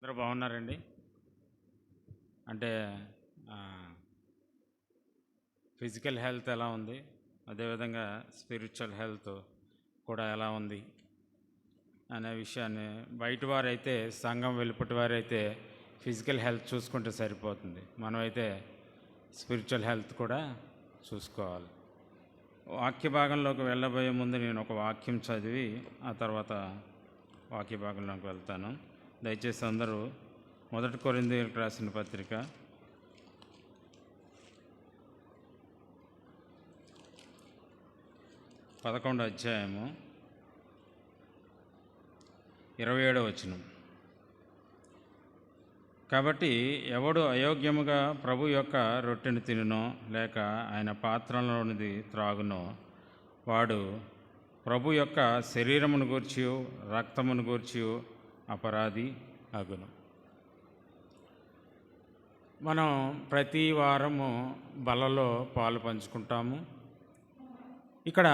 అందరూ బాగున్నారండి. అంటే ఫిజికల్ హెల్త్ ఎలా ఉంది, అదేవిధంగా స్పిరిచువల్ హెల్త్ కూడా ఎలా ఉంది అనే విషయాన్ని బయట వారైతే, సంఘం వెలుపటి వారైతే ఫిజికల్ హెల్త్ చూసుకుంటే సరిపోతుంది. మనమైతే స్పిరిచువల్ హెల్త్ కూడా చూసుకోవాలి. వాక్య భాగంలోకి వెళ్ళబోయే ముందు నేను ఒక వాక్యం చదివి ఆ తర్వాత వాక్య భాగంలోకి వెళ్తాను. దయచేసి అందరూ 1 కొరింథీయులకు రాసిన పత్రిక 11వ అధ్యాయము 27వ వచనం. కాబట్టి ఎవడు అయోగ్యముగా ప్రభు యొక్క రొట్టెను తినునో లేక ఆయన పాత్రలోనిది త్రాగునో వాడు ప్రభు యొక్క శరీరమును గూర్చియు రక్తమును గూర్చియు అపరాధి అగును. మనం ప్రతి వారము బలలో పాలు పంచుకుంటాము. ఇక్కడ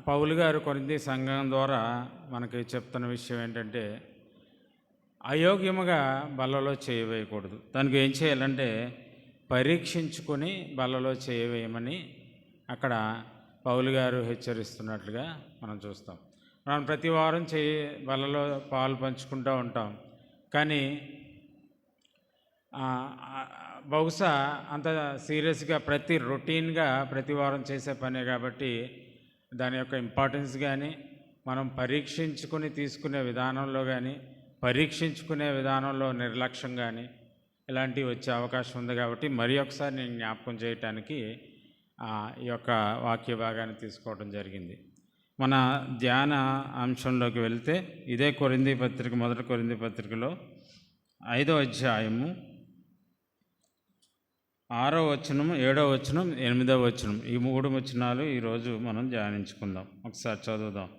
పౌలు గారు కొరింథీ సంఘం ద్వారా మనకి చెప్తున్న విషయం ఏంటంటే, అయోగ్యముగా బలలో చేయవేయకూడదు. దానికి ఏం చేయాలంటే పరీక్షించుకొని బలలో చేయవేయమని అక్కడ పౌలు గారు హెచ్చరిస్తున్నట్లుగా మనం చూస్తాం. మనం ప్రతి వారం బలలో పాలు పంచుకుంటూ ఉంటాం, కానీ బహుశా అంత సీరియస్గా రొటీన్గా ప్రతి వారం చేసే పనే కాబట్టి దాని యొక్క ఇంపార్టెన్స్ కానీ, మనం పరీక్షించుకుని తీసుకునే విధానంలో కానీ, పరీక్షించుకునే విధానంలో నిర్లక్ష్యం కానీ ఇలాంటివి వచ్చే అవకాశం ఉంది. కాబట్టి మరి ఒకసారి నేను జ్ఞాపకం చేయటానికి ఈ యొక్క వాక్య భాగాన్ని తీసుకోవడం జరిగింది. మన ధ్యాన అంశంలోకి వెళ్తే ఇదే కొరింథీ పత్రిక 1 కొరింథీ పత్రికలో 5వ అధ్యాయము 6వ వచనం, 7వ వచనం, 8వ వచనం, ఈ 3 వచనాలు ఈరోజు మనం ధ్యానించుకుందాం. ఒకసారి చదువుదాం.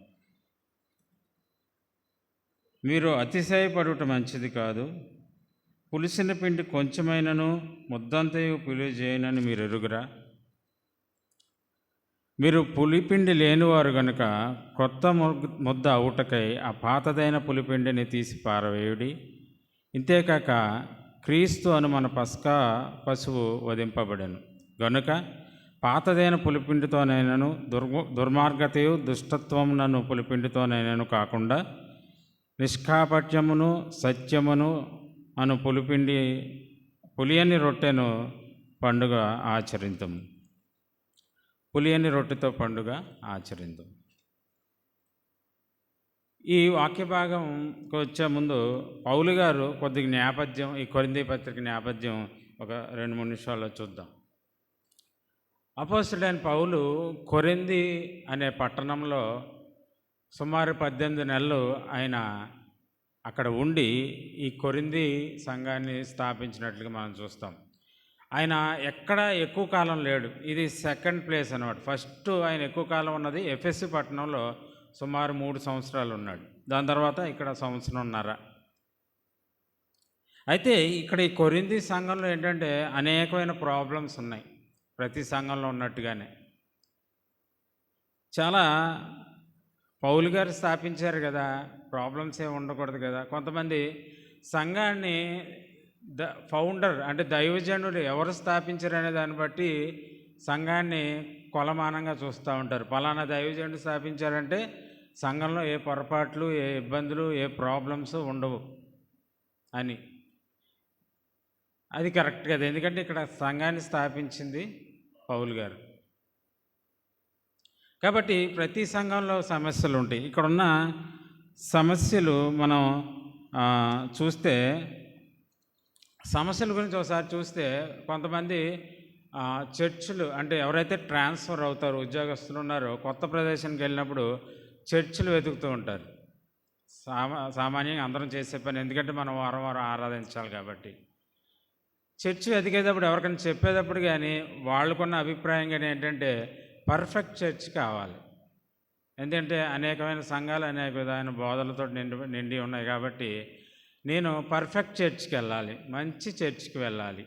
మీరు అతిశయపడుట మంచిది కాదు. పులిసిన పిండి కొంచెమైనను ముద్దంతయు పులిజేయనని మీరు ఎరుగురా. మీరు పులిపిండి లేనివారు గనుక కొత్త ముద్ద అవుటకై ఆ పాతదైన పులిపిండిని తీసి పారవేయుడి. ఇంతేకాక క్రీస్తు అను మన పస్కా పశువు వధింపబడెను గనుక పాతదైన పులిపిండితోనైనను దుర్మార్గతయు దుష్టత్వమునను పులిపిండితోనైనను కాకుండా నిష్కాపట్యమును సత్యమును అను పులియని రొట్టెను పండుగ ఆచరింతుము. పులియని రొట్టెతో పండుగ ఆచరిందు. ఈ వాక్య భాగంకి వచ్చే ముందు పౌలు గారు కొద్దిగా నేపథ్యం, ఈ కొరింథీ పత్రిక నేపథ్యం ఒక 2-3 నిమిషాల్లో చూద్దాం. అపోస్తలుడైన పౌలు కొరింథీ అనే పట్టణంలో సుమారు 18 నెలలు ఆయన అక్కడ ఉండి ఈ కొరింథీ సంఘాన్ని స్థాపించినట్లుగా మనం చూస్తాం. ఆయన ఎక్కడ ఎక్కువ కాలం లేడు. ఇది సెకండ్ ప్లేస్ అన్నమాట. ఫస్ట్ ఆయన ఎక్కువ కాలం ఉన్నది ఎఫెసు పట్టణంలో సుమారు 3 సంవత్సరాలు ఉన్నాడు. దాని తర్వాత ఇక్కడ 1.5 సంవత్సరం. అయితే ఇక్కడ ఈ కొరింథీ సంఘంలో ఏంటంటే అనేకమైన ప్రాబ్లమ్స్ ఉన్నాయి, ప్రతి సంఘంలో ఉన్నట్టుగానే. చాలా పౌలు గారు స్థాపించారు కదా, ప్రాబ్లమ్స్ ఏమి ఉండకూడదు కదా. కొంతమంది సంఘాన్ని ఫౌండర్ అంటే దైవజనుడు ఎవరు స్థాపించారు అనే దాన్ని బట్టి సంఘాన్ని కొలమానంగా చూస్తూ ఉంటారు. పలానా దైవజనుడు స్థాపించారంటే సంఘంలో ఏ పొరపాట్లు, ఏ ఇబ్బందులు, ఏ ప్రాబ్లమ్స్ ఉండవు అని. అది కరెక్ట్ కదా, ఎందుకంటే ఇక్కడ సంఘాన్ని స్థాపించింది పౌలు గారు. కాబట్టి ప్రతి సంఘంలో సమస్యలు ఉంటాయి. ఇక్కడున్న సమస్యలు మనం చూస్తే, సమస్యల గురించి ఒకసారి చూస్తే, కొంతమంది చర్చిలు అంటే ఎవరైతే ట్రాన్స్ఫర్ అవుతారో, ఉద్యోగస్తులు ఉన్నారో, కొత్త ప్రదేశానికి వెళ్ళినప్పుడు చర్చిలు వెతుకుతూ ఉంటారు. సామాన్యంగా అందరం చేసే పని, ఎందుకంటే మనం వారం వారం ఆరాధించాలి కాబట్టి. చర్చి వెతికేటప్పుడు ఎవరికైనా చెప్పేటప్పుడు కానీ వాళ్ళకున్న అభిప్రాయం కానీ ఏంటంటే పర్ఫెక్ట్ చర్చ్ కావాలి. ఎందుకంటే అనేకమైన సంఘాలు అనేక విధమైన బోధలతో నిండి ఉన్నాయి. కాబట్టి నేను పర్ఫెక్ట్ చర్చ్కి వెళ్ళాలి, మంచి చర్చ్కి వెళ్ళాలి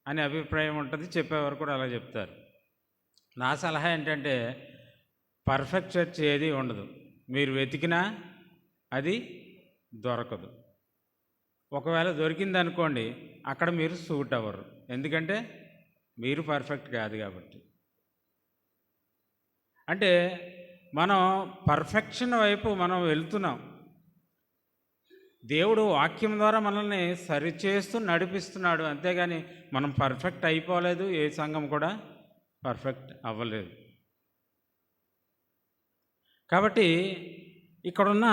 అనే అభిప్రాయం ఉంటుంది. చెప్పేవారు కూడా అలా చెప్తారు. నా సలహా ఏంటంటే పర్ఫెక్ట్ చర్చ్ ఏది ఉండదు. మీరు వెతికినా అది దొరకదు. ఒకవేళ దొరికిందనుకోండి, అక్కడ మీరు సూట్ అవ్వరు. ఎందుకంటే మీరు పర్ఫెక్ట్ కాదు కాబట్టి. అంటే మనం పర్ఫెక్షన్ వైపు మనం వెళ్తున్నాం. దేవుడు వాక్యం ద్వారా మనల్ని సరిచేస్తూ నడిపిస్తున్నాడు. అంతేగాని మనం పర్ఫెక్ట్ అయిపోలేదు. ఏ సంఘం కూడా పర్ఫెక్ట్ అవ్వలేదు. కాబట్టి ఇక్కడున్న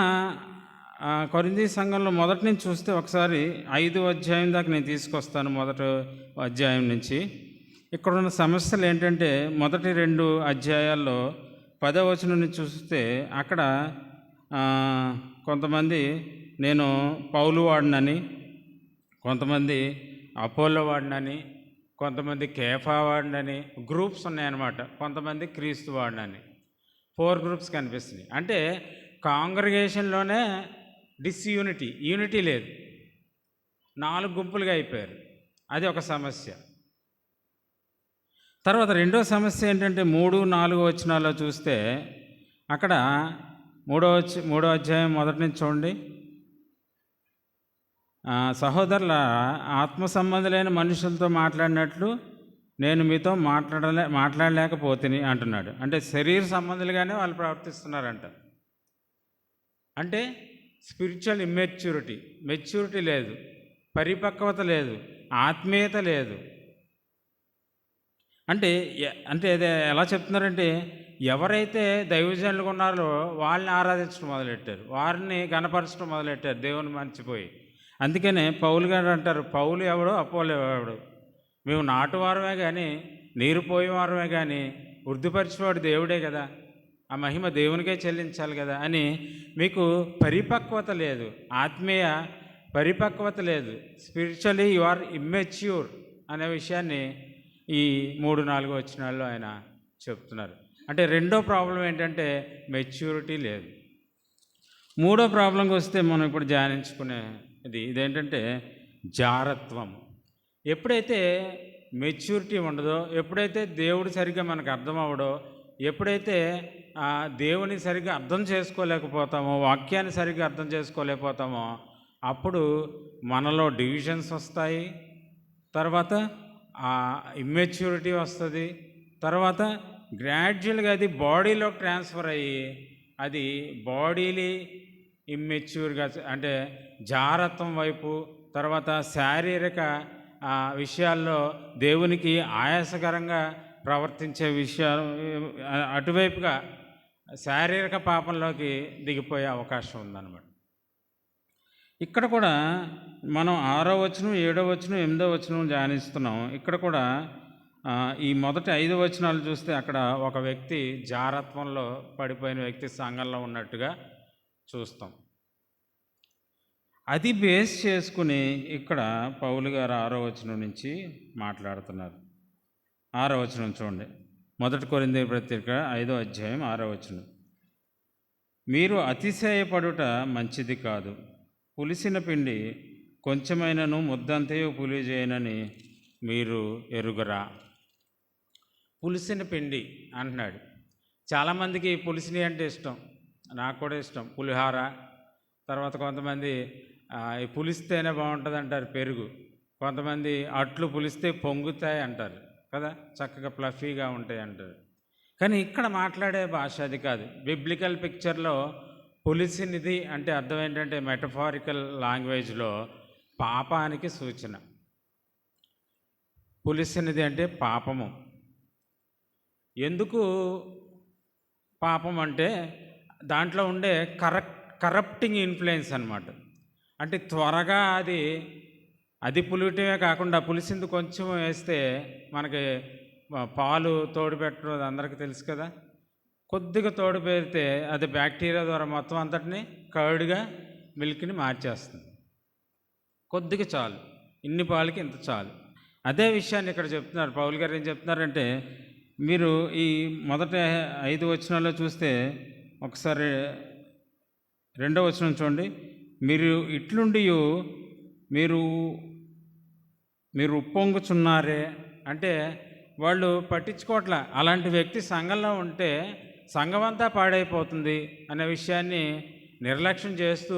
కొరింథీ సంఘంలో మొదటి నుంచి చూస్తే ఒకసారి 5వ అధ్యాయం దాకా నేను తీసుకొస్తాను. మొదటి అధ్యాయం నుంచి ఇక్కడున్న సమస్యలు ఏంటంటే, మొదటి 2 అధ్యాయాల్లో 10వ వచనం నుంచి చూస్తే అక్కడ కొంతమంది నేను పౌలు వాడినని, కొంతమంది అపోలో వాడినని, కొంతమంది కేఫా వాడినని గ్రూప్స్ ఉన్నాయన్నమాట. కొంతమంది క్రీస్తు వాడినని 4 గ్రూప్స్ కనిపిస్తున్నాయి. అంటే కాంగ్రిగేషన్లోనే యూనిటీ లేదు. 4 గుంపులుగా అయిపోయారు. అది ఒక సమస్య. తర్వాత రెండో సమస్య ఏంటంటే 3, 4 వచనాల్లో చూస్తే అక్కడ 3వ అధ్యాయం మొదటి నుంచి చూడండి. సహోదరుల ఆత్మ సంబంధులైన మనుషులతో మాట్లాడినట్లు నేను మీతో మాట్లాడలేకపోతుంది అంటున్నాడు. అంటే శరీర సంబంధులుగానే వాళ్ళు ప్రవర్తిస్తున్నారంట. అంటే స్పిరిచువల్ మెచ్యూరిటీ లేదు, పరిపక్వత లేదు, ఆత్మీయత లేదు. అంటే అదే ఎలా చెప్తున్నారంటే, ఎవరైతే దైవజనులుగా ఉన్నారో వాళ్ళని ఆరాధించడం మొదలెట్టారు, వారిని గణపరచడం మొదలెట్టారు, దేవుని మర్చిపోయి. అందుకనే పౌలు గారు అంటారు, పౌలు ఎవడో అపోలో ఎవడు, మేము నాటువారమే కానీ నీరు పోయేవారమే కానీ వృద్ధిపరిచేవాడు దేవుడే కదా, ఆ మహిమ దేవునికే చెల్లించాలి కదా అని. మీకు పరిపక్వత లేదు, ఆత్మీయ పరిపక్వత లేదు, స్పిరిచువలీ యు ఆర్ ఇమ్మెచ్యూర్ అనే విషయాన్ని ఈ 3, 4 వచనాల్లో ఆయన చెప్తున్నారు. అంటే రెండో ప్రాబ్లం ఏంటంటే మెచ్యూరిటీ లేదు. మూడో ప్రాబ్లంకి వస్తే మనం ఇప్పుడు ఇదేంటంటే జారత్వం. ఎప్పుడైతే మెచ్యూరిటీ ఉండదో, ఎప్పుడైతే దేవుడు సరిగ్గా మనకు అర్థం అవ్వడో, ఎప్పుడైతే దేవుని సరిగ్గా అర్థం చేసుకోలేకపోతామో, వాక్యాన్ని సరిగ్గా అర్థం చేసుకోలేకపోతామో, అప్పుడు మనలో డివిజన్స్ వస్తాయి, తర్వాత ఇమ్మెచ్యూరిటీ వస్తుంది, తర్వాత గ్రాడ్యువల్గా అది బాడీలోకి ట్రాన్స్ఫర్ అయ్యి అది బాడీలీ ఇమ్మెచ్యూర్గా, అంటే జారత్వం వైపు, తర్వాత శారీరక విషయాల్లో దేవునికి ఆయాసకరంగా ప్రవర్తించే విషయాలు, అటువైపుగా శారీరక పాపంలోకి దిగిపోయే అవకాశం ఉందన్నమాట. ఇక్కడ కూడా మనం 6వ వచనం, 7వ వచనం, 8వ వచనం ధ్యానిస్తున్నాం. ఇక్కడ కూడా ఈ మొదటి 5 వచనాలు చూస్తే అక్కడ ఒక వ్యక్తి జారత్వంలో పడిపోయిన వ్యక్తి సంఘంలో ఉన్నట్టుగా చూస్తాం. అది బేస్ చేసుకుని ఇక్కడ పౌలు గారు 6వ వచనం నుంచి మాట్లాడుతున్నారు. 6వ వచనం చూడండి. మొదటి కొరింథీ పత్రిక 5వ అధ్యాయం 6వ వచనం. మీరు అతిశయపడుట మంచిది కాదు. పులిసిన పిండి కొంచెమైనను ముద్దంతయు పులిజేయనని మీరు ఎరుగరా. పులిసిన పిండి అంటున్నాడు. చాలామందికి పులిసినవి అంటే ఇష్టం, నాకు కూడా ఇష్టం. పులిహార, తర్వాత కొంతమంది పులిస్తేనే బాగుంటుంది అంటారు పెరుగు, కొంతమంది అట్లు పులిస్తే పొంగుతాయి అంటారు కదా, చక్కగా ఫ్లఫీగా ఉంటాయి అంటారు. కానీ ఇక్కడ మాట్లాడే భాష అది కాదు. బిబ్లికల్ పిక్చర్లో పులిసినది అంటే అర్థం ఏంటంటే, మెటఫారికల్ లాంగ్వేజ్లో పాపానికి సూచన. పులిసినది అంటే పాపము. ఎందుకు పాపం అంటే దాంట్లో ఉండే కరప్టింగ్ ఇన్ఫ్లుయెన్స్ అన్నమాట. అంటే త్వరగా అది పులియటమే కాకుండా, పులిసింది కొంచెం వేస్తే మనకి పాలు తోడు పెట్టడం అది అందరికీ తెలుసు కదా. కొద్దిగా తోడు పెడితే అది బ్యాక్టీరియా ద్వారా మొత్తం అంతటిని కర్డ్గా, మిల్క్ని మార్చేస్తుంది. కొద్దిగా చాలు, ఇన్ని పాలకి ఇంత చాలు. అదే విషయాన్ని ఇక్కడ చెప్తున్నారు. పౌలు గారు ఏం చెప్తున్నారంటే, మీరు ఈ మొదటి 5 వచనాల్లో చూస్తే ఒకసారి 2వ వచనం చూడండి. మీరు ఇట్లుండి మీరు ఉప్పొంగుచున్నారే అంటే వాళ్ళు పట్టించుకోవట్లా. అలాంటి వ్యక్తి సంఘంలో ఉంటే సంఘం అంతా పాడైపోతుంది అనే విషయాన్ని నిర్లక్ష్యం చేస్తూ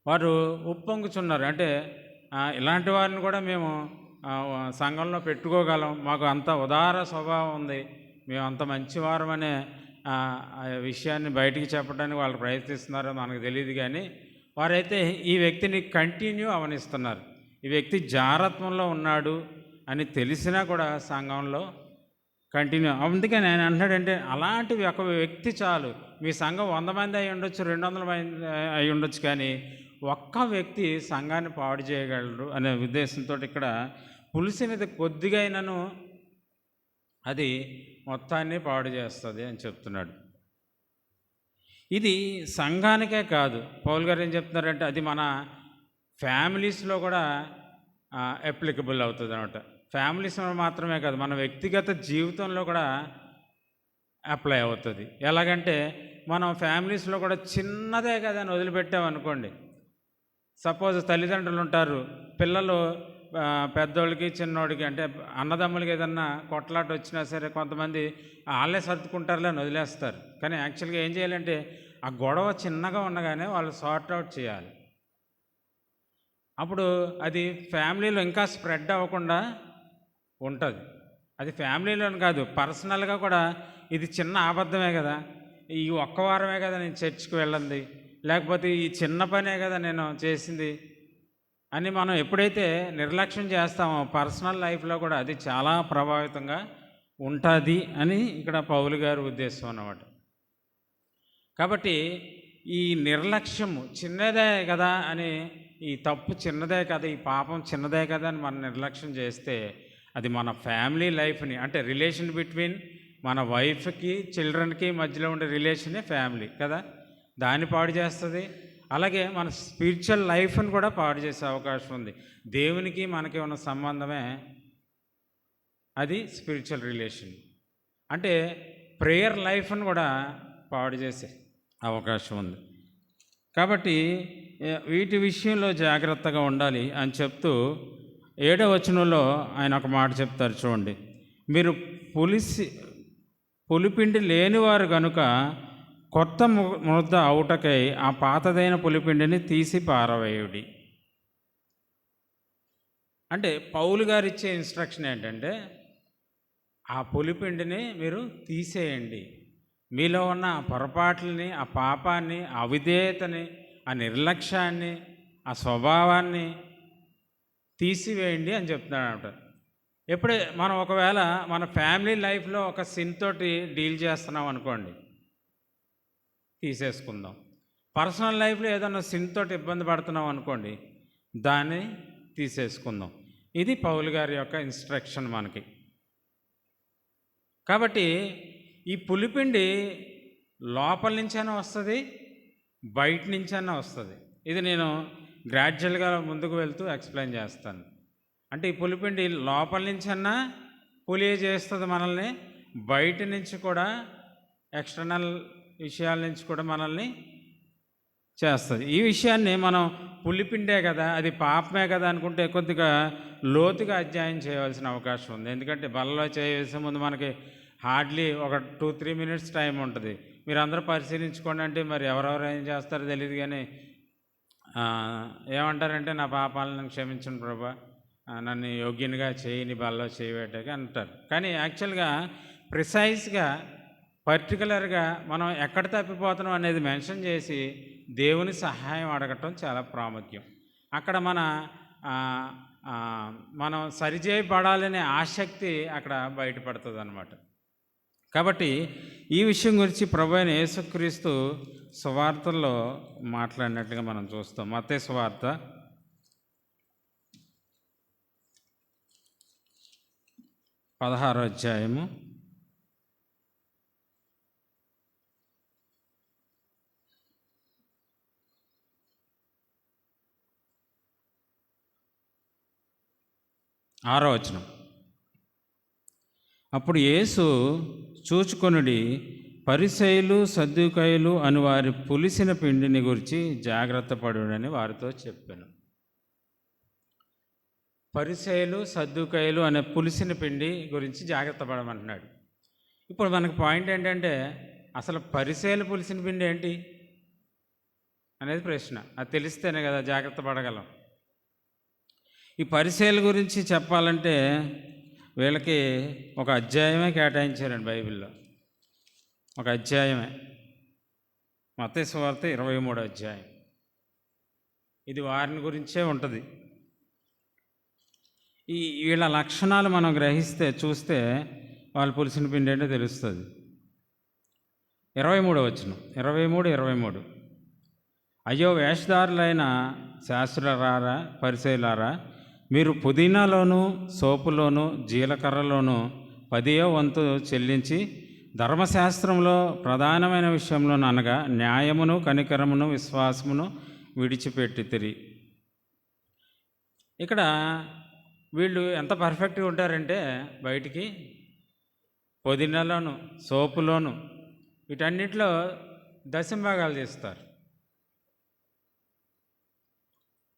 వారు ఉప్పొంగుచున్నారు. అంటే ఇలాంటి వారిని కూడా మేము సంఘంలో పెట్టుకోగలం, మాకు అంత ఉదార స్వభావం ఉంది, మేము అంత మంచివారం అనే విషయాన్ని బయటికి చెప్పడానికి వాళ్ళు ప్రయత్నిస్తున్నారో మనకు తెలియదు. కానీ వారైతే ఈ వ్యక్తిని కంటిన్యూ అవనిస్తున్నారు. ఈ వ్యక్తి జారత్వంలో ఉన్నాడు అని తెలిసినా కూడా సంఘంలో కంటిన్యూ. అందుకని ఆయన అంటున్నాడంటే, అలాంటి ఒక వ్యక్తి చాలు. మీ సంఘం 100 మంది అయి ఉండొచ్చు, 200 మంది అయి ఉండొచ్చు, కానీ ఒక్క వ్యక్తి సంఘాన్ని పాడు చేయగలరు అనే ఉద్దేశంతో ఇక్కడ పులిసినది కొద్దిగా అయినను అది మొత్తాన్ని పాడు చేస్తుంది అని చెప్తున్నాడు. ఇది సంఘానికే కాదు, పౌలు గారు ఏం చెప్తున్నారంటే అది మన ఫ్యామిలీస్లో కూడా అప్లికబుల్ అవుతుంది అనమాట. ఫ్యామిలీస్లో మాత్రమే కాదు, మన వ్యక్తిగత జీవితంలో కూడా అప్లై అవుతుంది. ఎలాగంటే మనం ఫ్యామిలీస్లో కూడా చిన్నదే కదా అని వదిలిపెట్టామనుకోండి. సపోజ్ తల్లిదండ్రులు ఉంటారు, పిల్లలు పెద్దోళ్ళకి చిన్నోడికి అంటే అన్నదమ్ములకి ఏదన్నా కొట్లాట వచ్చినా సరే కొంతమంది వాళ్ళే సర్దుకుంటారులే అని వదిలేస్తారు. కానీ యాక్చువల్గా ఏం చేయాలంటే ఆ గొడవ చిన్నగా ఉండగానే వాళ్ళు సార్ట్ అవుట్ చేయాలి. అప్పుడు అది ఫ్యామిలీలో ఇంకా స్ప్రెడ్ అవ్వకుండా ఉంటుంది. అది ఫ్యామిలీలోని కాదు, పర్సనల్గా కూడా ఇది చిన్న అబద్ధమే కదా, ఈ ఒక్క వారమే కదా నేను చర్చ్కి వెళ్ళండి, లేకపోతే ఈ చిన్న పనే కదా నేను చేసింది అని మనం ఎప్పుడైతే నిర్లక్ష్యం చేస్తామో పర్సనల్ లైఫ్లో కూడా అది చాలా ప్రభావితంగా ఉంటుంది అని ఇక్కడ పౌలు గారి ఉద్దేశం అన్నమాట. కాబట్టి ఈ నిర్లక్ష్యము చిన్నదే కదా అని, ఈ తప్పు చిన్నదే కదా, ఈ పాపం చిన్నదే కదా అని మనం నిర్లక్ష్యం చేస్తే అది మన ఫ్యామిలీ లైఫ్ని, అంటే రిలేషన్ బిట్వీన్ మన వైఫ్కి చిల్డ్రన్కి మధ్యలో ఉండే రిలేషనే ఫ్యామిలీ కదా, దాన్ని పాడు చేస్తుంది. అలాగే మన స్పిరిచువల్ లైఫ్ని కూడా పాడు చేసే అవకాశం ఉంది. దేవునికి మనకి ఉన్న సంబంధమే అది స్పిరిచువల్ రిలేషన్. అంటే ప్రేయర్ లైఫ్ని కూడా పాడు చేసే అవకాశం ఉంది. కాబట్టి వీటి విషయంలో జాగ్రత్తగా ఉండాలి అని చెప్తూ 7వ వచనంలో ఆయన ఒక మాట చెప్తారు చూడండి. మీరు పులిపిండి లేనివారు కనుక కొత్త ముద్ద అవుటకై ఆ పాతదైన పులిపిండిని తీసి పారవేయుడి. అంటే పౌలు గారు ఇచ్చే ఇన్స్ట్రక్షన్ ఏంటంటే ఆ పులిపిండిని మీరు తీసేయండి. మీలో ఉన్న ఆ పొరపాట్లని, ఆ పాపాన్ని, ఆ అవిధేయతని, ఆ నిర్లక్ష్యాన్ని, ఆ స్వభావాన్ని తీసివేయండి అని చెప్తున్నాడు అనమాట. ఎప్పుడే మనం ఒకవేళ మన ఫ్యామిలీ లైఫ్లో ఒక సిన్ తోటి డీల్ చేస్తున్నాం అనుకోండి, తీసేసుకుందాం. పర్సనల్ లైఫ్లో ఏదైనా సిన్ తోటి ఇబ్బంది పడుతున్నాం అనుకోండి, దాన్ని తీసేసుకుందాం. ఇది పౌలు గారి యొక్క ఇన్స్ట్రక్షన్ మనకి. కాబట్టి ఈ పులిపిండి లోపల నుంచైనా వస్తుంది, బయట నుంచైనా వస్తుంది. ఇది నేను గ్రాడ్యువల్గా ముందుకు వెళ్తూ ఎక్స్ప్లెయిన్ చేస్తాను. అంటే ఈ పులిపిండి లోపల నుంచైనా పులియ చేస్తుంది మనల్ని, బయట నుంచి కూడా ఎక్స్టర్నల్ విషయాల నుంచి కూడా మనల్ని చేస్తుంది. ఈ విషయాన్ని మనం పులిపిండే కదా, అది పాపమే కదా అనుకుంటే కొద్దిగా లోతుగా అధ్యయనం చేయవలసిన అవకాశం ఉంది. ఎందుకంటే బలలో చేసే ముందు మనకి హార్డ్లీ ఒక 2-3 మినిట్స్ టైం ఉంటుంది. మీరు అందరూ పరిశీలించుకోండి అంటే మరి ఎవరెవరు ఏం చేస్తారో తెలియదు. కానీ ఏమంటారంటే నా పాపాలను క్షమించండి ప్రభా, నన్ను యోగ్యునిగా చేయని బలలో చేయబెట్టాక అంటారు. కానీ యాక్చువల్గా ప్రిసైజ్గా పర్టికులర్గా మనం ఎక్కడ తప్పిపోతున్నాం అనేది మెన్షన్ చేసి దేవుని సహాయం అడగటం చాలా ప్రాముఖ్యం. అక్కడ మనం సరిచేయబడాలనే ఆసక్తి అక్కడ బయటపడుతుంది అన్నమాట. కాబట్టి ఈ విషయం గురించి ప్రభువైన యేసుక్రీస్తు సువార్తల్లో మాట్లాడినట్టుగా మనం చూస్తాం. మత్తయి సువార్త 16వ అధ్యాయము 6వ వచనం. అప్పుడు యేసు చూచుకొనుడి, పరిసయ్యులు సద్దూకయ్యులు అని వారి పులిసిన పిండిని గురించి జాగ్రత్త పడుడని వారితో చెప్పాను. పరిసయ్యులు సద్దూకయ్యులు అనే పులిసిన పిండి గురించి జాగ్రత్త పడమంటున్నాడు. ఇప్పుడు మనకు పాయింట్ ఏంటంటే అసలు పరిసయ్యులు పులిసిన పిండి ఏంటి? అనేది ప్రశ్న. అది తెలిస్తేనే కదా జాగ్రత్త పడగలం. ఈ పరిచర్యల గురించి చెప్పాలంటే వీళ్ళకి ఒక అధ్యాయమే కేటాయించారండి బైబిల్లో. ఒక అధ్యాయమే, మత్తయి సువార్త 23వ అధ్యాయం. ఇది వారిని గురించే ఉంటుంది. వీళ్ళ లక్షణాలు మనం గ్రహిస్తే చూస్తే వాళ్ళు పులిసిన పిండి అంటే తెలుస్తుంది. 23వ వచనం, 23. అయ్యో వేషధారులైన శాస్త్రులారా, పరిసయ్యులారా, మీరు పుదీనాలోను సోపులోను జీలకర్రలోను 10వ వంతు చెల్లించి ధర్మశాస్త్రంలో ప్రధానమైన విషయంలో అనగా న్యాయమును కనికరమును విశ్వాసమును విడిచిపెట్టితిరి. ఇక్కడ వీళ్ళు ఎంత పర్ఫెక్ట్గా ఉంటారంటే బయటికి పుదీనాలోను సోపులోను వీటన్నిటిలో దశంభాగాలు చేస్తారు.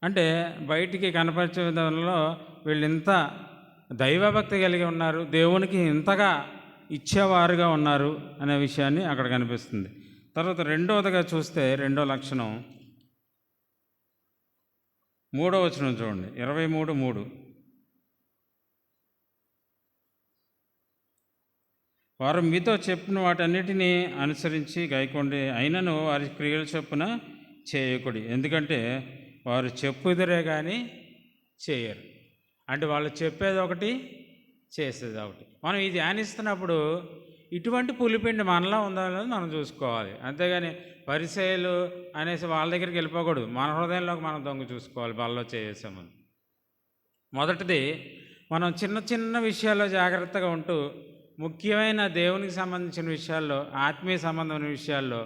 అంటే బయటికి కనపరిచే విధానంలో వీళ్ళు ఇంత దైవభక్తి కలిగి ఉన్నారు, దేవునికి ఇంతగా ఇచ్చేవారుగా ఉన్నారు అనే విషయాన్ని అక్కడ కనిపిస్తుంది. తర్వాత రెండవదిగా చూస్తే రెండో లక్షణం 3వ వచనం చూడండి, 23:3. వారు మీతో చెప్పిన వాటన్నిటినీ అనుసరించి గైకొండి, అయినను వారి క్రియల చొప్పున చేయకుడి, ఎందుకంటే వారు చెప్పుదురే కానీ చేయరు. అంటే వాళ్ళు చెప్పేది ఒకటి, చేసేది ఒకటి. మనం ఇది ధ్యానిస్తున్నప్పుడు ఇటువంటి పులిపిండి మనలో ఉందో లేదో మనం చూసుకోవాలి. అంతేగాని పరిచర్యలు అనేసి వాళ్ళ దగ్గరికి వెళ్ళిపోకూడదు. మన హృదయంలోకి మనం దొంగ చూసుకోవాలి బల్లో చేసామని. మొదటిది, మనం చిన్న చిన్న విషయాల్లో జాగ్రత్తగా ఉంటూ ముఖ్యమైన దేవునికి సంబంధించిన విషయాల్లో, ఆత్మీయ సంబంధమైన విషయాల్లో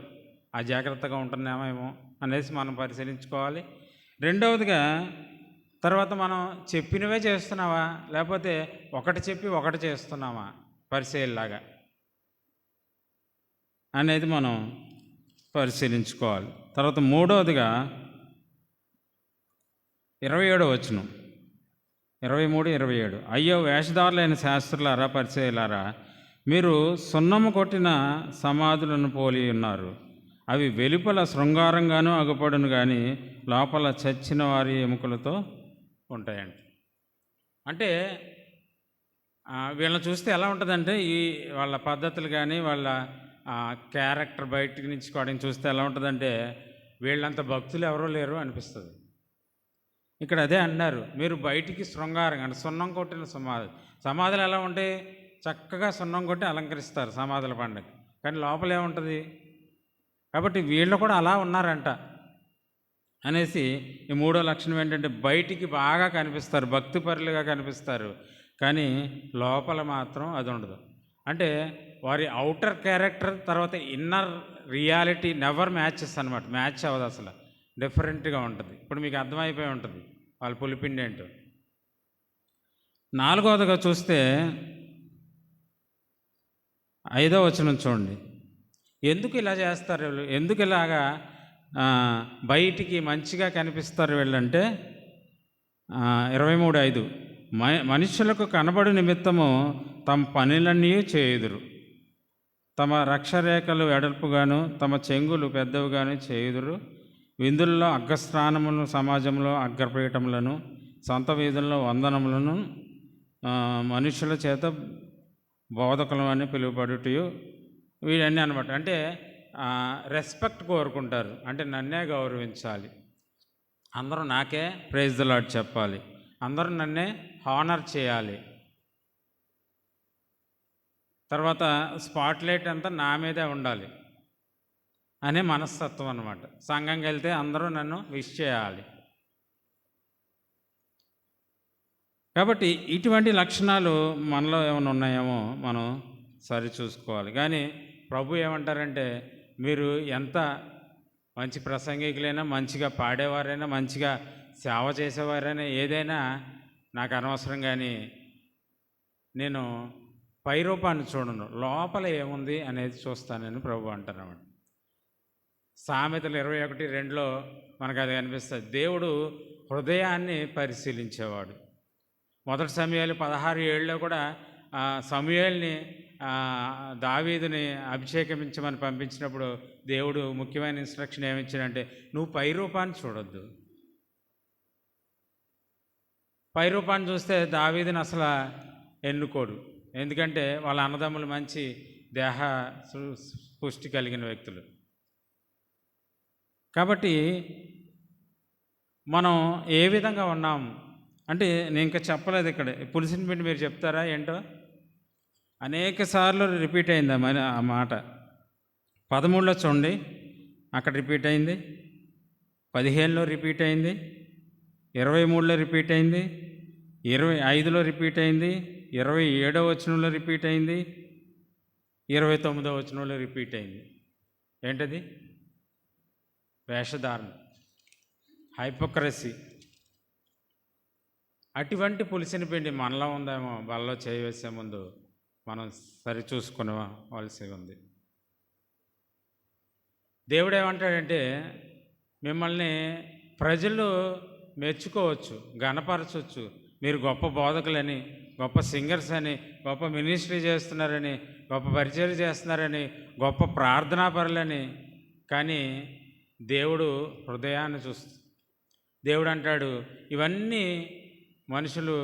జాగ్రత్తగా ఉంటున్నామేమో అనేసి మనం పరిశీలించుకోవాలి. రెండవదిగా, తర్వాత మనం చెప్పినవే చేస్తున్నావా, లేకపోతే ఒకటి చెప్పి ఒకటి చేస్తున్నామా పరిచర్యలాగా అనేది మనం పరిశీలించుకోవాలి. తర్వాత మూడవదిగా 27వ వచనం, 23-27. అయ్యో వేషధారులైన శాస్త్రులారా, పరిచర్యలారా, మీరు సున్నము కొట్టిన సమాధులను పోలి ఉన్నారు. అవి వెలుపల శృంగారంగానూ అగుపడును కానీ లోపల చచ్చిన వారి ఎముకలతో ఉంటాయండి. అంటే వీళ్ళని చూస్తే ఎలా ఉంటుందంటే ఈ వాళ్ళ పద్ధతులు కానీ వాళ్ళ క్యారెక్టర్ బయటికి నుంచి కూడా చూస్తే ఎలా ఉంటుందంటే వీళ్ళంత భక్తులు ఎవరో లేరు అనిపిస్తుంది. ఇక్కడ అదే అన్నారు, మీరు బయటికి శృంగారం అంటే సున్నం కొట్టిన సమాధులు ఎలా ఉంటాయి, చక్కగా సున్నం కొట్టి అలంకరిస్తారు సమాధుల పండుగ, కానీ లోపల ఏముంటుంది. కాబట్టి వీళ్ళు కూడా అలా ఉన్నారంట అనేసి ఈ మూడో లక్షణం ఏంటంటే బయటికి బాగా కనిపిస్తారు, భక్తిపరులుగా కనిపిస్తారు, కానీ లోపల మాత్రం అది ఉండదు. అంటే వారి అవుటర్ క్యారెక్టర్ తర్వాత ఇన్నర్ రియాలిటీ నెవర్ మ్యాచెస్ అనమాట, మ్యాచ్ అవ్వదు అసలు, డిఫరెంట్గా ఉంటుంది. ఇప్పుడు మీకు అర్థమైపోయి ఉంటుంది వాళ్ళ పులిపిండి ఏంటో. నాలుగవదిగా చూస్తే 5వ వచనం చూడండి, ఎందుకు ఇలా చేస్తారు వీళ్ళు, ఎందుకు ఇలాగా బయటికి మంచిగా కనిపిస్తారు వీళ్ళంటే 23:5. మనుషులకు కనబడు నిమిత్తము తమ పనులన్నీ చేయుదురు, తమ రక్షరేఖలు వెడల్పుగాను తమ చెంగులు పెద్దవిగాను చేయుదురు. విందుల్లో అగ్రస్థానములను, సమాజంలో అగ్రపీఠములను, సొంత వీధుల్లో వందనములను, మనుషుల చేత బోధకులు అని పిలువబడుటయు, వీడన్నీ అనమాట. అంటే రెస్పెక్ట్ కోరుకుంటారు, అంటే నన్నే గౌరవించాలి, అందరూ నాకే ప్రైజ్ ది లార్డ్ చెప్పాలి, అందరూ నన్నే హానర్ చేయాలి, తర్వాత స్పాట్లైట్ అంతా నా మీదే ఉండాలి అనే మనస్తత్వం అన్నమాట. సంఘంకి వెళ్తే అందరూ నన్ను విష్ చేయాలి. కాబట్టి ఇటువంటి లక్షణాలు మనలో ఏమైనా ఉన్నాయేమో మనం సరి చూసుకోవాలి. కానీ ప్రభు ఏమంటారంటే, మీరు ఎంత మంచి ప్రసంగికులైనా, మంచిగా పాడేవారైనా, మంచిగా సేవ చేసేవారైనా, ఏదైనా నాకు అనవసరం, కానీ నేను పై రూపాన్ని చూడను, లోపల ఏముంది అనేది చూస్తానని ప్రభు అంటారన్నమాట. సామెతలు 21:2లో మనకు అది కనిపిస్తుంది. దేవుడు హృదయాన్ని పరిశీలించేవాడు. మొదటి సమూయేలు 16:7లో కూడా సమూయేలుని దావీదుని అభిషేకించమని పంపించినప్పుడు దేవుడు ముఖ్యమైన ఇన్స్ట్రక్షన్ ఏమిచ్చాడంటే, నువ్వు పై రూపాన్ని చూడొద్దు. పై రూపాన్ని చూస్తే దావీదుని అసలు ఎన్నుకోడు. ఎందుకంటే వాళ్ళ అన్నదమ్ములు మంచి దేహ పుష్టి కలిగిన వ్యక్తులు. కాబట్టి మనం ఏ విధంగా ఉన్నాం అంటే, నేను ఇంకా చెప్పలేదు ఇక్కడ. పులిసిన పిండి మీరు చెప్తారా ఏంటో? అనేక సార్లు రిపీట్ అయింది ఆ మాట. 13లో చూడండి, అక్కడ రిపీట్ అయింది. 15లో రిపీట్ అయింది. 23లో రిపీట్ అయింది. 25లో రిపీట్ అయింది. 27వ వచనంలో రిపీట్ అయింది. 29వ వచనంలో రిపీట్ అయింది. ఏంటది? వేషధారణ, హైపోక్రసీ. అటువంటి పులిసిన పిండి మనలో ఉందేమో బలలో చేయవేసే ముందు మనం సరి చూసుకునవలసి ఉంది. దేవుడు ఏమంటాడంటే, మిమ్మల్ని ప్రజలు మెచ్చుకోవచ్చు, గణపరచవచ్చు, మీరు గొప్ప బోధకులని, గొప్ప సింగర్స్ అని, గొప్ప మినిస్ట్రీ చేస్తున్నారని, గొప్ప పరిచయం చేస్తున్నారని, గొప్ప ప్రార్థనాపరులని. కానీ దేవుడు హృదయాన్ని చూస్తుంది. దేవుడు అంటాడు, ఇవన్నీ మనుషులు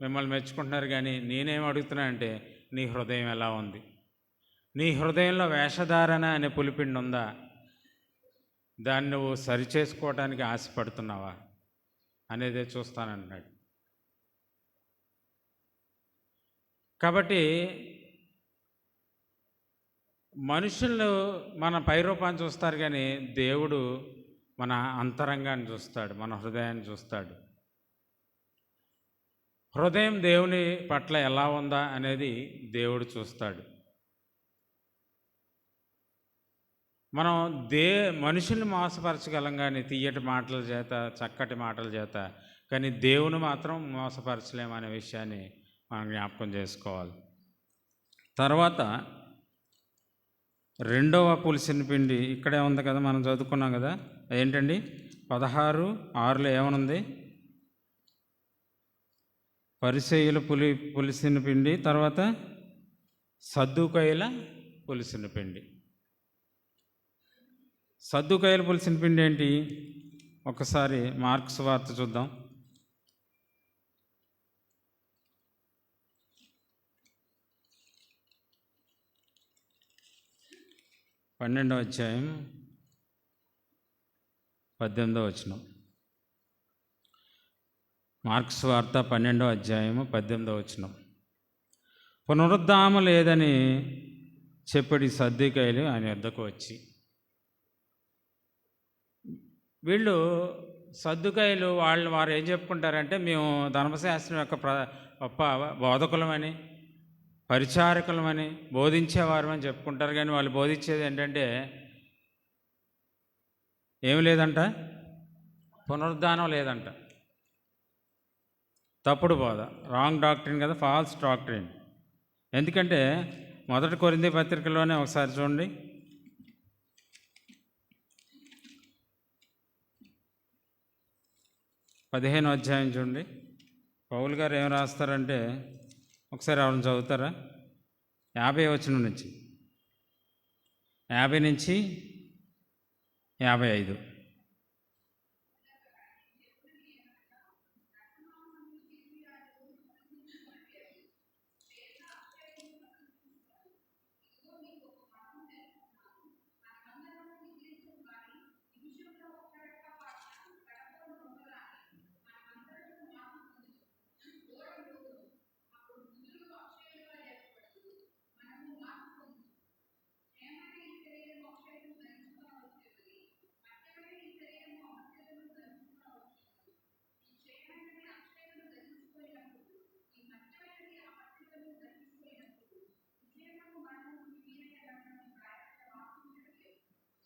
మిమ్మల్ని మెచ్చుకుంటున్నారు, కానీ నేనేం అడుగుతున్నానంటే, నీ హృదయం ఎలా ఉంది? నీ హృదయంలో వేషధారణ అనే పులిపిండి ఉందా? దాన్ని నువ్వు సరిచేసుకోవడానికి ఆశపడుతున్నావా అనేదే చూస్తానంటున్నాడు. కాబట్టి మనుషులు మన పైరూపాన్ని చూస్తారు, కానీ దేవుడు మన అంతరంగాన్ని చూస్తాడు, మన హృదయాన్ని చూస్తాడు. హృదయం దేవుని పట్ల ఎలా ఉందా అనేది దేవుడు చూస్తాడు. మనం మనుషుల్ని మోసపరచగలం కానీ తీయటి మాటల చేత, చక్కటి మాటల చేత, కానీ దేవుని మాత్రం మోసపరచలేమనే విషయాన్ని మనం జ్ఞాపకం చేసుకోవాలి. తర్వాత రెండవ పులిసిన పిండి ఇక్కడే ఉంది కదా, మనం చదువుకున్నాం కదా. ఏంటండి? 16:6లో ఏమనుంది? పరిసయ్యుల పులిసిన పిండి, తర్వాత సద్దూకయ్యుల పులిసిన పిండి. సద్దూకయ్యుల పులిసిన పిండి ఏంటి? ఒకసారి మార్కు సువార్త చూద్దాం. 12వ అధ్యాయం 18వ వచనం. మార్కు సువార్త 12వ అధ్యాయము 18వ వచనం. పునరుద్ధానం లేదని చెప్పడి సద్దూకయ్యులు ఆయన వద్దకు వచ్చి. వీళ్ళు సద్దూకయ్యులు వారు ఏం చెప్పుకుంటారంటే, మేము ధర్మశాస్త్రం యొక్క గొప్ప బోధకులమని, పరిచారకులమని, బోధించేవారమని చెప్పుకుంటారు. కానీ వాళ్ళు బోధించేది ఏంటంటే ఏమి లేదంట, పునరుద్ధానం లేదంట. తప్పుడు బోధ, రాంగ్ డాక్ట్రిన్ కదా, ఫాల్స్ డాక్ట్రిన్. ఎందుకంటే 1 కొరింథీ పత్రికలోనే ఒకసారి చూడండి, 15వ అధ్యాయం చూడండి. పౌలు గారు ఏం రాస్తారంటే, ఒకసారి ఎవరిని చదువుతారా? 50వ వచనం నుంచి 50 నుంచి 55.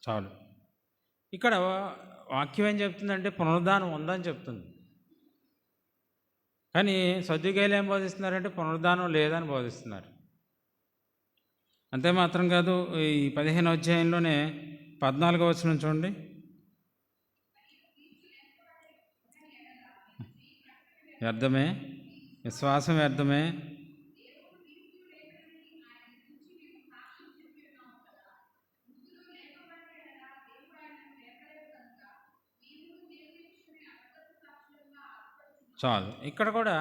చాలు. ఇక్కడ వాక్యం ఏం చెప్తుందంటే, పునరుద్ధానం ఉందని చెప్తుంది. కానీ సద్దూకయ్యులు ఏం బోధిస్తున్నారంటే, పునరుద్ధానం లేదని బోధిస్తున్నారు. అంతే మాత్రం కాదు, ఈ 15వ అధ్యాయంలోనే 14వ వచనం చూడండి. వ్యర్థమే, విశ్వాసం వ్యర్థమే, చాలు. ఇక్కడ కూడా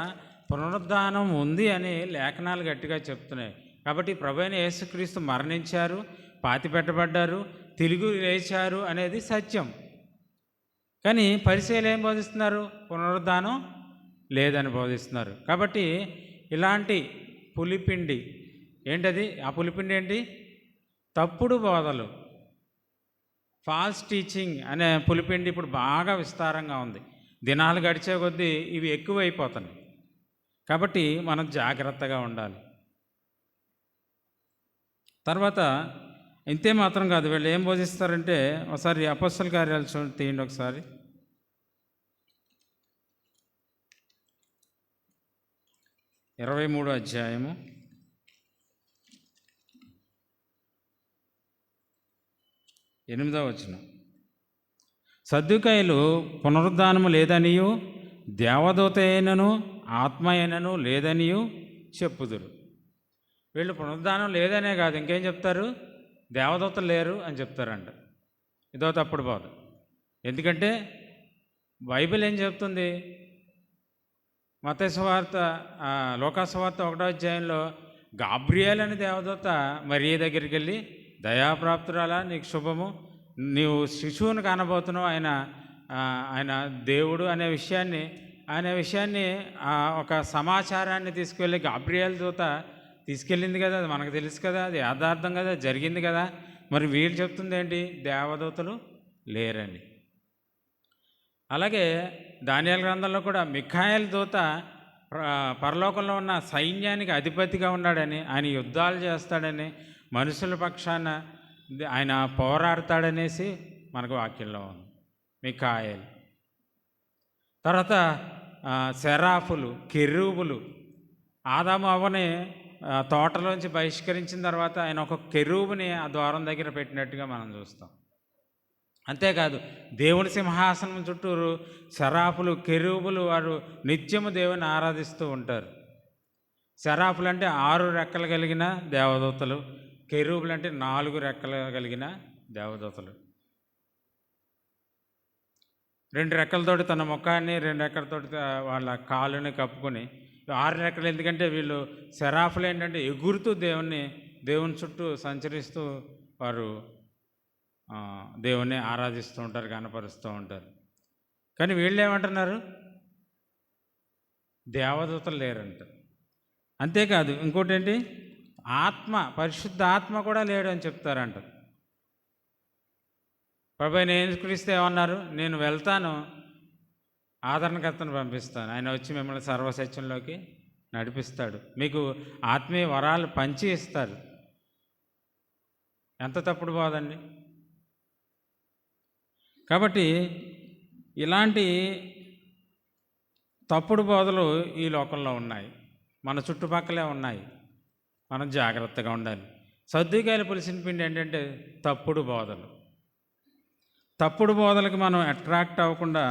పునరుద్ధానం ఉంది అని లేఖనాలు గట్టిగా చెప్తున్నాయి. కాబట్టి ప్రభువైన యేసుక్రీస్తు మరణించారు, పాతిపెట్టబడ్డారు, తిరిగి లేచారు అనేది సత్యం. కానీ పరిసయ్యులు ఏం బోధిస్తున్నారు? పునరుద్ధానం లేదని బోధిస్తున్నారు. కాబట్టి ఇలాంటి పులిపిండి ఏంటది? ఆ పులిపిండి ఏంటి? తప్పుడు బోధలు, ఫాల్స్ టీచింగ్ అనే పులిపిండి ఇప్పుడు బాగా విస్తారంగా ఉంది. దినాలు గడిచే కొద్దీ ఇవి ఎక్కువైపోతున్నాయి. కాబట్టి మనం జాగ్రత్తగా ఉండాలి. తర్వాత ఇంతే మాత్రం కాదు, వీళ్ళు ఏం బోధిస్తారంటే, ఒకసారి అపొస్తలుల కార్యాలు తీయండి ఒకసారి. 23వ అధ్యాయము 8వ వచనం. సద్దూకయ్యులు పునరుద్ధానము లేదనియు దేవదూత అయినను ఆత్మ అయినను లేదనియు చెప్పుదురు. వీళ్ళు పునరుద్ధానం లేదనే కాదు, ఇంకేం చెప్తారు? దేవదూతలు లేరు అని చెప్తారంట. ఇదో తప్పుడు బోధ. ఎందుకంటే బైబిల్ ఏం చెప్తుంది? మత్తయి సువార్త, లూకా సువార్త 1వ అధ్యాయంలో గాబ్రియేల్ అనే దేవదూత మరియ దగ్గరికి వెళ్ళి, దయాప్రాప్తురాలా, నీకు శుభము, నీవు శిశువుని కానబోతున్నావు, ఆయన దేవుడు అనే విషయాన్ని ఒక సమాచారాన్ని తీసుకువెళ్ళి గాబ్రియేల్ దూత తీసుకెళ్ళింది కదా. అది మనకు తెలుసు కదా, అది యథార్థం కదా, జరిగింది కదా. మరి వీళ్ళు చెప్తుంది ఏంటి? దేవదూతలు లేరని. అలాగే దానియేలు గ్రంథంలో కూడా మిఖాయేలు దూత పరలోకంలో ఉన్న సైన్యానికి అధిపతిగా ఉన్నాడని, ఆయన యుద్ధాలు చేస్తాడని, మనుషుల పక్షాన ఆయన పోరాడతాడనేసి మనకు వాక్యంలో ఉంది మిఖాయేలు. తర్వాత సెరాఫులు, కెరూబులు, ఆదాము అవ్వని తోటలోంచి బహిష్కరించిన తర్వాత ఆయన ఒక కెరూబుని ఆ ద్వారం దగ్గర పెట్టినట్టుగా మనం చూస్తాం. అంతేకాదు, దేవుని సింహాసనం చుట్టూరు సెరాఫులు, కెరూబులు వారు నిత్యము దేవుని ఆరాధిస్తూ ఉంటారు. సెరాఫులు అంటే 6 రెక్కలు కలిగిన దేవదూతలు, కెరూబులు అంటే 4 రెక్కలు కలిగిన దేవదూతలు. 2 రెక్కలతోటి తన ముఖాన్ని, 2 రెక్కలతోటి వాళ్ళ కాళ్ళని కప్పుకొని, 6 రెక్కలు. ఎందుకంటే వీళ్ళు సెరాఫులు ఏంటంటే ఎగురుతూ దేవుని చుట్టూ సంచరిస్తూ వారు దేవుణ్ణి ఆరాధిస్తూ ఉంటారు, కనపరుస్తూ ఉంటారు. కానీ వీళ్ళు ఏమంటున్నారు? దేవదూతలు లేరంట. అంతేకాదు, ఇంకోటి ఏంటి? పరిశుద్ధ ఆత్మ కూడా లేడు అని చెప్తారంట. ప్రభువైన యేసుక్రీస్తు ఏమన్నారు? నేను వెళ్తాను, ఆదరణకర్తను పంపిస్తాను, ఆయన వచ్చి మిమ్మల్ని సర్వసత్యంలోకి నడిపిస్తాడు, మీకు ఆత్మీయ వరాలు పంచి ఇస్తారు. ఎంత తప్పుడు బోధండి. కాబట్టి ఇలాంటి తప్పుడు బోధలు ఈ లోకంలో ఉన్నాయి, మన చుట్టుపక్కలే ఉన్నాయి. మనం జాగ్రత్తగా ఉండాలి. సద్దూకయ్యుల పులిసిన పిండి ఏంటంటే తప్పుడు బోధలు. తప్పుడు బోధలకు మనం అట్రాక్ట్ అవ్వకుండా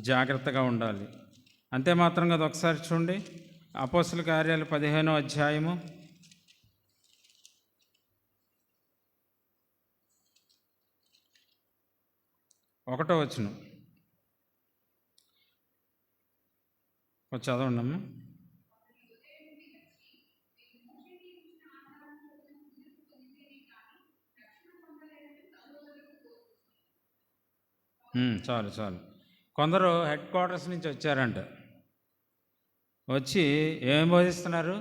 జాగ్రత్తగా ఉండాలి. అంతే మాత్రం కదా, ఒకసారి చూడండి అపొస్తలుల కార్యాలు 15వ అధ్యాయము 1వ వచనం. చదవండమ్మా. చాలు. కొందరు హెడ్ క్వార్టర్స్ నుంచి వచ్చారంట. వచ్చి ఏం బోధిస్తున్నారు?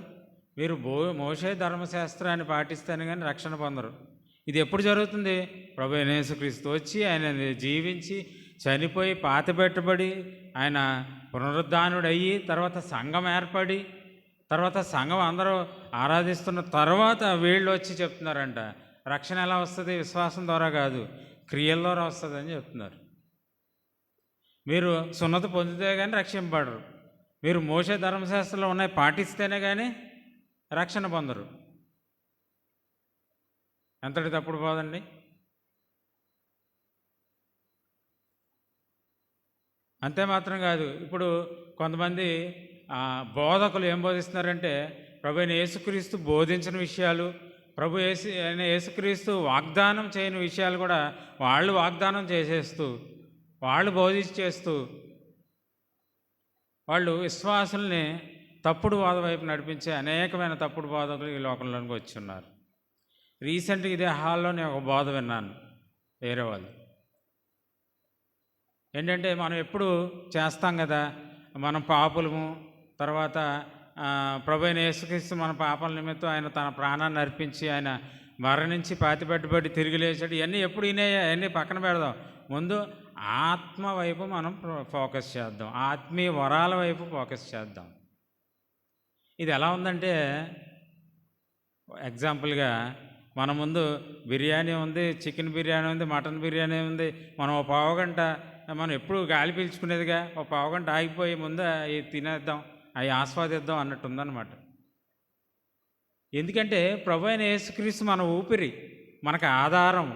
మీరు మోషే ధర్మశాస్త్రాన్ని పాటిస్తేనే కానీ రక్షణ పొందరు. ఇది ఎప్పుడు జరుగుతుంది? ప్రభువైన యేసుక్రీస్తు వచ్చి ఆయన జీవించి చనిపోయి పాతిపెట్టబడి ఆయన పునరుద్ధానుడయ్యి తర్వాత సంఘం ఏర్పడి తర్వాత సంఘం అందరూ ఆరాధిస్తున్న తర్వాత వీళ్ళు వచ్చి చెప్తున్నారంట, రక్షణ ఎలా వస్తుంది? విశ్వాసం ద్వారా కాదు, క్రియల ద్వారా వస్తుంది అని చెప్తున్నారు. మీరు సున్నతి పొందితే కానీ రక్షింపబడరు, మీరు మోషే ధర్మశాస్త్రంలో ఉన్నాయి పాటిస్తేనే కానీ రక్షణ పొందరు. ఎంతటి తప్పుడు పోదండి. అంతే మాత్రం కాదు, ఇప్పుడు కొంతమంది బోధకులు ఏం బోధిస్తున్నారంటే ప్రభువైన యేసుక్రీస్తు బోధించిన విషయాలు, యేసుక్రీస్తు వాగ్దానం చేయని విషయాలు కూడా వాళ్ళు వాగ్దానం చేసేస్తూ వాళ్ళు బోధించేస్తూ వాళ్ళు విశ్వాసుల్ని తప్పుడు బోధ వైపు నడిపించే అనేకమైన తప్పుడు బోధకులు ఈ లోకంలోనికి వచ్చి ఉన్నారు. రీసెంట్గా ఇదే హాల్లో నేను ఒక బోధ విన్నాను. వేరే వాళ్ళు ఏంటంటే, మనం ఎప్పుడు చేస్తాం కదా, మనం పాపులము, తర్వాత ప్రభు అయిన యేసుక్రీస్తు మన పాపాల నిమిత్తం ఆయన తన ప్రాణాన్ని అర్పించి ఆయన మరణించి పాతిపెట్టుబడి తిరిగి లేచాడు. ఇవన్నీ ఎప్పుడు ఇవన్నీ పక్కన పెడదాం. ముందు ఆత్మ వైపు మనం ఫోకస్ చేద్దాం, ఆత్మీయ వరాల వైపు ఫోకస్ చేద్దాం. ఇది ఎలా ఉందంటే, ఎగ్జాంపుల్గా మన ముందు బిర్యానీ ఉంది, చికెన్ బిర్యానీ ఉంది, మటన్ బిర్యానీ ఉంది. మనం ఒక పావుగంట, మనం ఎప్పుడు గాలి పీల్చుకునేదిగా, ఒక పావుగంట ఆగిపోయి ముందు అవి తినేద్దాం, అవి ఆస్వాదిద్దాం అన్నట్టు ఉందన్నమాట. ఎందుకంటే ప్రభు అయిన యేసుక్రీస్తు మన ఊపిరి, మనకు ఆధారం.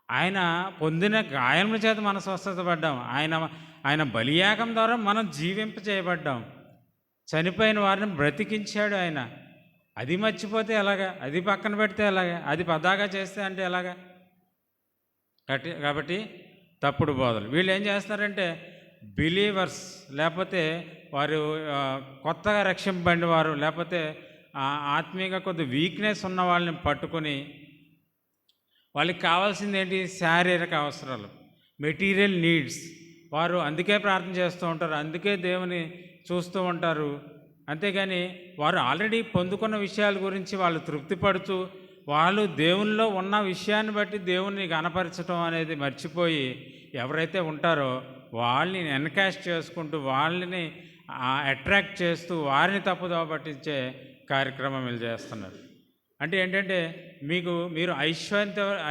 ఆయన పొందిన గాయముల చేత మనం స్వస్థత పడ్డాం. ఆయన బలియాగం ద్వారా మనం జీవింప చేయబడ్డాం. చనిపోయిన వారిని బ్రతికించాడు ఆయన. అది మర్చిపోతే ఎలాగా? అది పక్కన పెడితే ఎలాగా? అది పదాగా చేస్తే అంటే ఎలాగా? కాబట్టి తప్పుడు బోధలు. వీళ్ళు ఏం చేస్తున్నారంటే, బిలీవర్స్ లేకపోతే వారు కొత్తగా రక్షింపబడిన వారు, లేకపోతే ఆత్మీయంగా కొద్ది వీక్నెస్ ఉన్న వాళ్ళని పట్టుకొని వాళ్ళకి కావాల్సింది ఏంటి? శారీరక అవసరాలు, మెటీరియల్ నీడ్స్. వారు అందుకే ప్రార్థన చేస్తూ ఉంటారు, అందుకే దేవుని చూస్తూ ఉంటారు. అంతేగాని వారు ఆల్రెడీ పొందుకున్న విషయాల గురించి వాళ్ళు తృప్తి పడుతూ, వాళ్ళు దేవునిలో ఉన్న విషయాన్ని బట్టి దేవుణ్ణి గణపరచడం అనేది మర్చిపోయి, ఎవరైతే ఉంటారో వాళ్ళని ఎన్కాష్ చేసుకుంటూ, వాళ్ళని అట్రాక్ట్ చేస్తూ, వారిని తప్పుదోవ పట్టించే కార్యక్రమం వీళ్ళు చేస్తున్నారు. అంటే ఏంటంటే, మీరు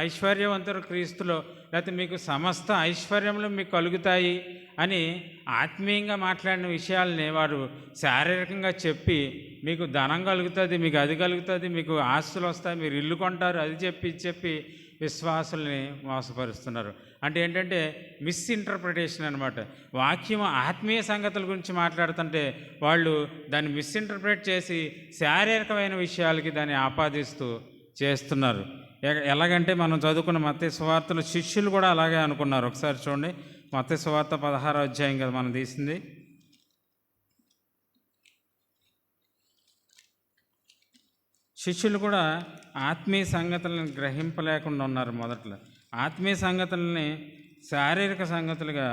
ఐశ్వర్యవంతులు క్రీస్తులో, లేకపోతే మీకు సమస్త ఐశ్వర్యములు మీకు కలుగుతాయి అని ఆత్మీయంగా మాట్లాడిన విషయాల్ని వారు శారీరకంగా చెప్పి, మీకు ధనం కలుగుతుంది, మీకు అది కలుగుతుంది, మీకు ఆస్తులు వస్తాయి, మీరు ఇల్లు కొంటారు, అది చెప్పి విశ్వాసుల్ని మోసపరుస్తున్నారు. అంటే ఏంటంటే మిస్ఇంటర్ప్రిటేషన్ అనమాట. వాక్యం ఆత్మీయ సంగతుల గురించి మాట్లాడుతుంటే వాళ్ళు దాన్ని మిస్ఇంటర్ప్రిట్ చేసి శారీరకమైన విషయాలకి దాన్ని ఆపాదిస్తూ చేస్తున్నారు. ఎలాగంటే, మనం చదువుకున్న మత్తయి సువార్తలో శిష్యులు కూడా అలాగే అనుకున్నారు. ఒకసారి చూడండి, మత్తయి సువార్త 16వ అధ్యాయం కదా మనం తీసింది. శిష్యులు కూడా ఆత్మీయ సంగతులను గ్రహింపలేకుండా ఉన్నారు. మొదట్లో ఆత్మీయ సంగతులని శారీరక సంగతులుగా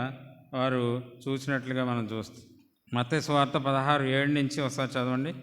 వారు చూసినట్లుగా మనం చూస్తాం. మత్తయి సువార్త 16:7 నుంచి ఒకసారి చదవండి.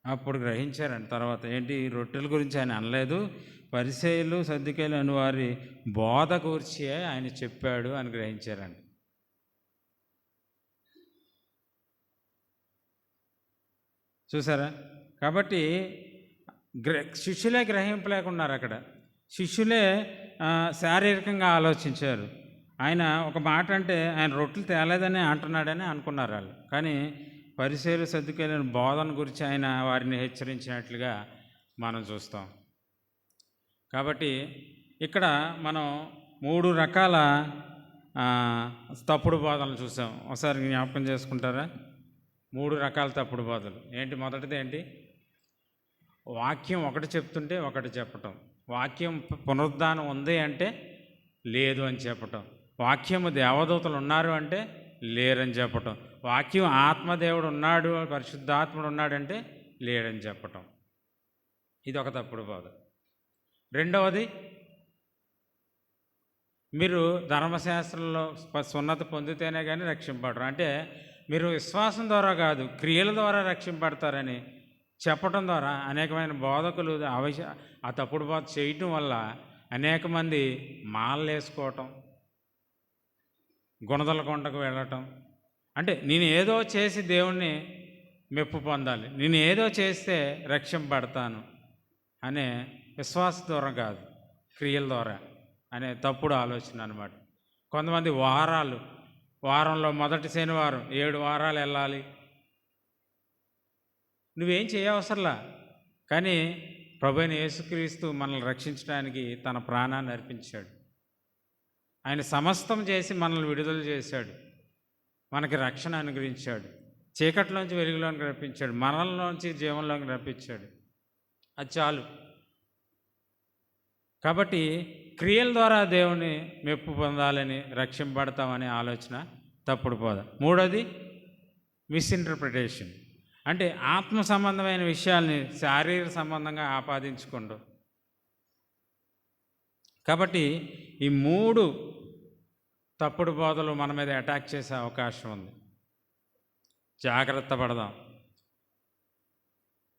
అప్పుడు గ్రహించారండి. తర్వాత ఏంటి, రొట్టెల గురించి ఆయన అనలేదు, పరిసయ్యులు సద్దూకయ్యులు అని వారి బోధ కూర్చి ఆయన చెప్పాడు అని గ్రహించారండి. చూసారా? కాబట్టి శిష్యులే గ్రహింపలేకున్నారు. అక్కడ శిష్యులే శారీరకంగా ఆలోచించారు. ఆయన ఒక మాట అంటే ఆయన రొట్టెలు తేలేదని అంటున్నాడని అనుకున్నారు వాళ్ళు. కానీ పరిసయ్యులు సద్దూకయ్యుల బోధన గురించి ఆయన వారిని హెచ్చరించినట్లుగా మనం చూస్తాం. కాబట్టి ఇక్కడ మనం 3 రకాల తప్పుడు బోధనలు చూసాం. ఒకసారి జ్ఞాపకం చేసుకుంటారా? 3 రకాల తప్పుడు బోధలు ఏంటి? మొదటిది ఏంటి? వాక్యం ఒకటి చెప్తుంటే ఒకటి చెప్పటం. వాక్యం పునరుద్ధానం ఉంది అంటే లేదు అని చెప్పటం. వాక్యము దేవదూతలు ఉన్నారు అంటే లేరని చెప్పటం. వాక్యం ఆత్మదేవుడు ఉన్నాడు, పరిశుద్ధాత్ముడు ఉన్నాడంటే లేడని చెప్పటం. ఇది ఒక తప్పుడు బోధ. రెండవది, మీరు ధర్మశాస్త్రంలో సున్నతి పొందితేనే కానీ రక్షింపడరు, అంటే మీరు విశ్వాసం ద్వారా కాదు క్రియల ద్వారా రక్షింపడతారని చెప్పటం ద్వారా అనేకమైన బోధకులు ఆ తప్పుడు బోధ చేయటం వల్ల అనేక మంది మాలలు వేసుకోవటం, గుణదల కొండకు వెళ్ళటం, అంటే నేను ఏదో చేసి దేవుణ్ణి మెప్పు పొందాలి, నేను ఏదో చేస్తే రక్షింపబడతాను అనే విశ్వాస ద్వారా కాదు, క్రియల ద్వారా అనే తప్పుడు ఆలోచన అనమాట. కొంతమంది వారంలో మొదటి శనివారం 7 వారాలు వెళ్ళాలి, నువ్వేం చేయవసరంలా, కానీ ప్రభువైన యేసుక్రీస్తు మనల్ని రక్షించడానికి తన ప్రాణాన్ని అర్పించాడు. ఆయన సమస్తం చేసి మనల్ని విడుదల చేశాడు, మనకి రక్షణ అనుగ్రహించాడు, చీకట్లోంచి వెలుగులోకి రప్పించాడు, మరణంలోంచి జీవంలోకి రప్పించాడు. అది చాలు. కాబట్టి క్రియల ద్వారా దేవుని మెప్పు పొందాలని, రక్షింపబడతామనే ఆలోచన తప్పుడు బోధ. మూడోది మిస్ఇంటర్ప్రిటేషన్, అంటే ఆత్మ సంబంధమైన విషయాల్ని శారీరక సంబంధంగా ఆపాదించుకుంటూ. కాబట్టి ఈ 3 తప్పుడు బోధలు మన మీద అటాక్ చేసే అవకాశం ఉంది. జాగ్రత్త పడదాం,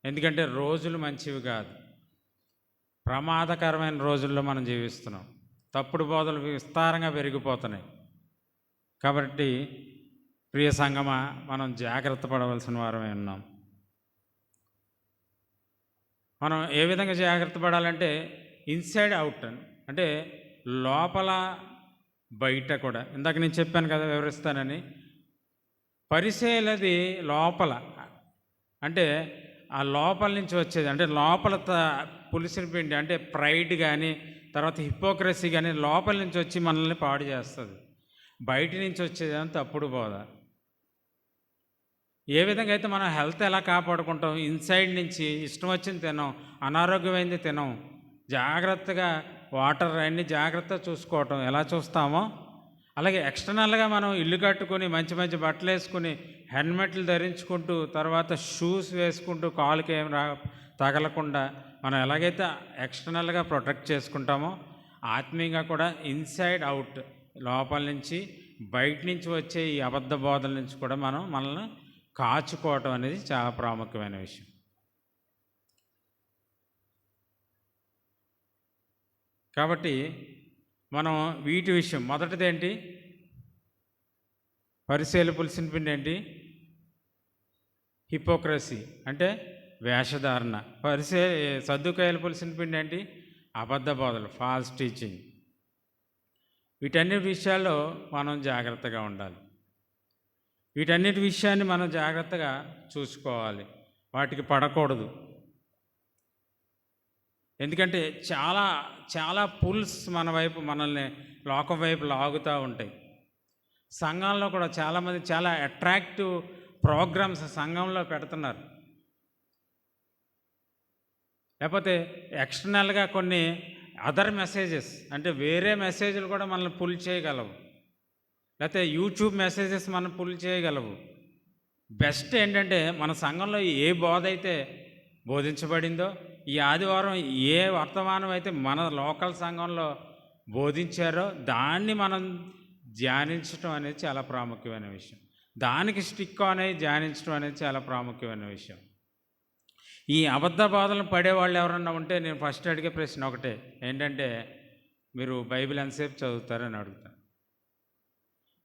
ఎందుకంటే రోజులు మంచివి కాదు, ప్రమాదకరమైన రోజుల్లో మనం జీవిస్తున్నాం. తప్పుడు బోధలు విస్తారంగా పెరిగిపోతున్నాయి. కాబట్టి ప్రియ సంగమా, మనం జాగ్రత్త పడవలసిన వారమే ఉన్నాం. మనం ఏ విధంగా జాగ్రత్త పడాలంటే ఇన్సైడ్ అవుట్, అంటే లోపల బయట కూడా. ఇందాక నేను చెప్పాను కదా, వివరిస్తానని. పరిచయలది లోపల, అంటే ఆ లోపల నుంచి వచ్చేది, అంటే లోపల పులిసిన పిండి, అంటే ప్రైడ్ కానీ తర్వాత హిపోక్రసీ కానీ లోపల నుంచి వచ్చి మనల్ని పాడు చేస్తుంది. బయట నుంచి వచ్చేది అని తప్పుడు బోధ. ఏ విధంగా అయితే మనం హెల్త్ ఎలా కాపాడుకుంటాం, ఇన్సైడ్ నుంచి ఇష్టం వచ్చింది తినం, అనారోగ్యమైంది తినం, జాగ్రత్తగా వాటర్ అన్నీ జాగ్రత్తగా చూసుకోవటం ఎలా చూస్తామో, అలాగే ఎక్స్టర్నల్గా మనం ఇల్లు కట్టుకొని మంచి మంచి బట్టలు వేసుకుని హెల్మెట్లు ధరించుకుంటూ తర్వాత షూస్ వేసుకుంటూ కాలుకి ఏం తగలకుండా మనం ఎలాగైతే ఎక్స్టర్నల్గా ప్రొటెక్ట్ చేసుకుంటామో, ఆత్మీయంగా కూడా ఇన్సైడ్ అవుట్, లోపల నుంచి బయట నుంచి వచ్చే ఈ అబద్ధ బోధల నుంచి కూడా మనల్ని కాచుకోవటం అనేది చాలా ప్రాముఖ్యమైన విషయం. కాబట్టి మనం వీటి విషయం, మొదటిది ఏంటి, పరిచయలు పులిసిన పిండి ఏంటి, హిపోక్రసీ అంటే వేషధారణ. సద్దుకాయలు పులిసిన పిండి ఏంటి, అబద్ధ బోధలు, ఫాల్స్ టీచింగ్. వీటన్నిటి విషయాల్లో మనం జాగ్రత్తగా ఉండాలి. వీటన్నిటి విషయాన్ని మనం జాగ్రత్తగా చూసుకోవాలి, వాటికి పడకూడదు. ఎందుకంటే చాలా చాలా పుల్స్ మన వైపు, మనల్ని లోకం వైపు లాగుతూ ఉంటాయి. సంఘంలో కూడా చాలామంది చాలా అట్రాక్టివ్ ప్రోగ్రామ్స్ సంఘంలో పెడుతున్నారు, లేకపోతే ఎక్స్టర్నల్గా కొన్ని అదర్ మెసేజెస్, అంటే వేరే మెసేజ్లు కూడా మనల్ని పుల్ చేయగలవు, లేకపోతే యూట్యూబ్ మెసేజెస్ మనం పుల్ చేయగలవు. బెస్ట్ ఏంటంటే మన సంఘంలో ఏ బోధ అయితే బోధించబడిందో, ఈ ఆదివారం ఏ వర్తమానం అయితే మన లోకల్ సంఘంలో బోధించారో దాన్ని మనం ధ్యానించడం అనేది చాలా ప్రాముఖ్యమైన విషయం. దానికి స్టిక్ అనేది ధ్యానించడం అనేది చాలా ప్రాముఖ్యమైన విషయం. ఈ అబద్ధ బోధనలు పడేవాళ్ళు ఎవరన్నా ఉంటే నేను ఫస్ట్ అడిగే ప్రశ్న ఒకటే, ఏంటంటే మీరు బైబిల్ ఎంతసేపు చదువుతారని అడుగుతాను.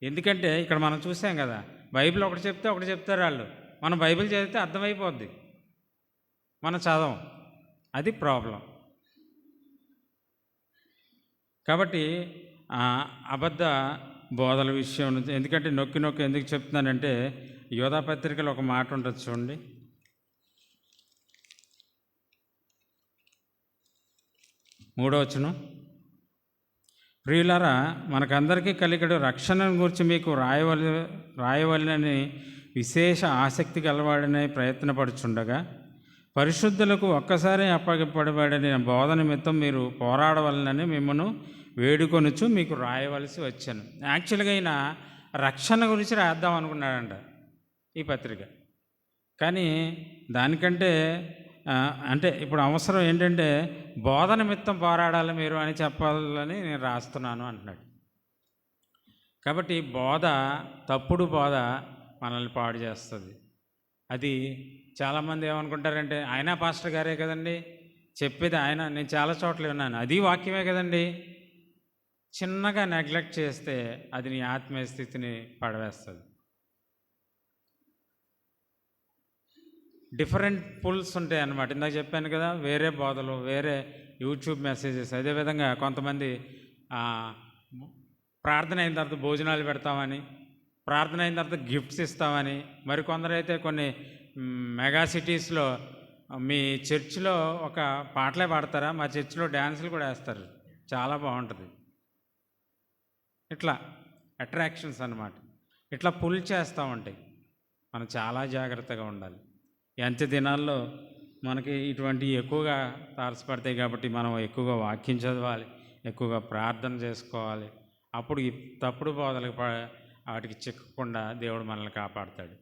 ఎందుకంటే ఇక్కడ మనం చూసాం కదా, బైబిల్ ఒకటి చెప్తే ఒకటి చెప్తారు వాళ్ళు, మనం బైబిల్ చదివితే అర్థమైపోద్ది, మనం చదవం, అది ప్రాబ్లం. కాబట్టి అబద్ధ బోధల విషయం, ఎందుకంటే నొక్కి ఎందుకు చెప్తున్నానంటే, యోధా పత్రికలో ఒక మాట ఉంటుంది చూడండి, 3వ వచనం. ప్రియులారా, మనకందరికీ కలిగడు రక్షణను గురించి మీకు రాయవలనని విశేష ఆసక్తి గలవాడని ప్రయత్నపడుచుండగా, పరిశుద్ధులకు ఒక్కసారి అప్పగింపబడిన బోధ నిమిత్తం మీరు పోరాడవలనని మిమ్మల్ని వేడుకొనుచు మీకు రాయవలసి వచ్చాను. యాక్చువల్గా ఈయన రక్షణ గురించి రాద్దాం అనుకున్నాడంట ఈ పత్రిక, కానీ దానికంటే అంటే ఇప్పుడు అవసరం ఏంటంటే బోధ నిమిత్తం పోరాడాలి మీరు అని చెప్పాలని నేను రాస్తున్నాను అంటున్నాడు. కాబట్టి బోధ, తప్పుడు బోధ మనల్ని పాడు చేస్తుంది. అది చాలామంది ఏమనుకుంటారంటే, ఆయన పాస్టర్ గారే కదండి చెప్పేది, ఆయన నేను చాలా చోట్ల విన్నాను, అది వాక్యమే కదండి. చిన్నగా నెగ్లెక్ట్ చేస్తే అది నీ ఆత్మీయ స్థితిని పడవేస్తుంది. డిఫరెంట్ పుల్స్ ఉంటాయి అన్నమాట. ఇందాక చెప్పాను కదా, వేరే బోధలు, వేరే యూట్యూబ్ మెసేజెస్. అదేవిధంగా కొంతమంది ఆ, ప్రార్థన అయిన తర్వాత భోజనాలు పెడతామని, ప్రార్థన అయిన తర్వాత గిఫ్ట్స్ ఇస్తామని, మరి కొందరైతే కొన్ని మెగా సిటీస్లో మీ చర్చిలో ఒక పాటలే పాడతారా, మా చర్చిలో డ్యాన్సులు కూడా వేస్తారు, చాలా బాగుంటుంది. ఇట్లా అట్రాక్షన్స్ అన్నమాట. ఇట్లా పుల్ చేస్తూ ఉంటాయి. మనం చాలా జాగ్రత్తగా ఉండాలి. ఈ అంత్య దినాల్లో మనకి ఇటువంటివి ఎక్కువగా తారసపడతాయి కాబట్టి మనం ఎక్కువగా వాక్యం చదవాలి, ఎక్కువగా ప్రార్థన చేసుకోవాలి. అప్పుడు ఈ తప్పుడు బోధలకు వాటికి చిక్కకుండా దేవుడు మనల్ని కాపాడుతాడు.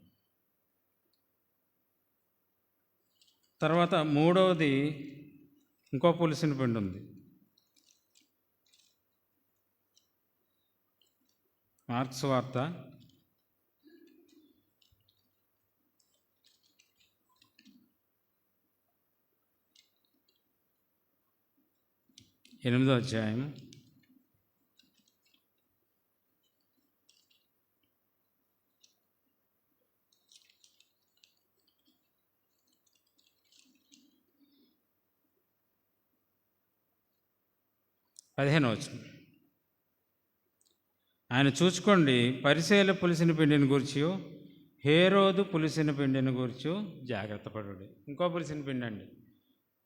తర్వాత మూడవది, ఇంకో పులిసిన పిండి ఉంది. మార్క్స్ వార్త 8వ అధ్యాయం 15వ వచనం. ఆయన చూసుకోండి, పరిసయ్యుల పులిసిన పిండిని గూర్చియు హేరోదు పులిసిన పిండిని గూర్చి జాగ్రత్త పడు. ఇంకో పులిసిన పిండి అండి.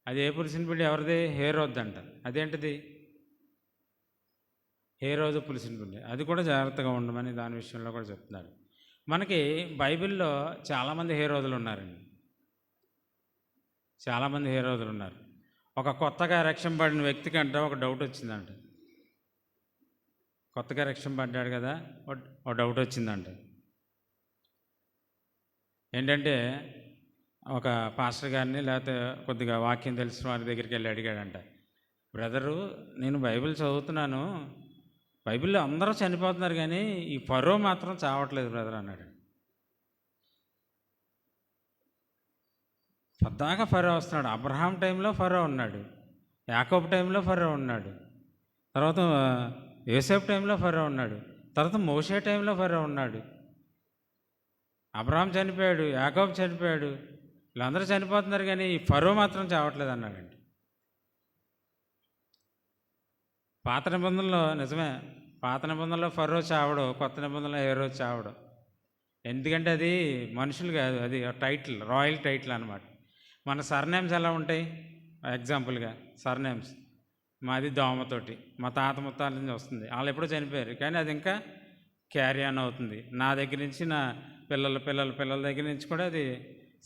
అది ఏ పులిసిన పిండి? ఎవరిది? హేరోద్ అంట. అదేంటిది? హేరోదు పులిసిన పిండి. అది కూడా జాగ్రత్తగా ఉండమని దాని విషయంలో కూడా చెప్తున్నారు. మనకి బైబిల్లో చాలామంది హేరోదులు ఉన్నారండి. చాలామంది హేరోదులు ఉన్నారు. ఒక కొత్తగా రక్షింపబడిన వ్యక్తికి అంట ఒక డౌట్ వచ్చిందంట. కొత్తగా రక్షింపబడ్డాడు కదా, ఒక డౌట్ వచ్చిందంట. ఏంటంటే ఒక పాస్టర్ గారిని, లేకపోతే కొద్దిగా వాక్యం తెలిసిన వారి దగ్గరికి వెళ్ళి అడిగాడంట, బ్రదరు నేను బైబిల్ చదువుతున్నాను, బైబిల్లో అందరూ చనిపోతున్నారు కానీ ఈ ఫరో మాత్రం చావట్లేదు బ్రదర్ అన్నాడు. పద్దాకా ఫరో వస్తున్నాడు. అబ్రహాం టైంలో ఫరో ఉన్నాడు, యాకోబు టైంలో ఫరో ఉన్నాడు, తర్వాత యోసేపు టైంలో ఫరో ఉన్నాడు, తర్వాత మోషే టైంలో ఫరో ఉన్నాడు. అబ్రహాం చనిపోయాడు, యాకోబు చనిపోయాడు, వీళ్ళందరూ చనిపోతున్నారు కానీ ఈ ఫరో మాత్రం చావట్లేదు అన్నాడండి. పాత నిబంధనలో నిజమే, పాత నిబంధనలో ఫరో చావడు, కొత్త నిబంధనలో హేరోదు చావడు. ఎందుకంటే అది మనుషులు కాదు, అది టైటిల్, రాయల్ టైటిల్ అనమాట. మన సర్నేమ్స్ ఎలా ఉంటాయి? ఎగ్జాంపుల్గా సర్నేమ్స్, మాది దోమతోటి, మా తాత ముత్తాల నుంచి వస్తుంది, వాళ్ళు ఎప్పుడో చనిపోయారు కానీ అది ఇంకా క్యారీ ఆన్ అవుతుంది. నా దగ్గర నుంచి నా పిల్లల దగ్గర నుంచి కూడా అది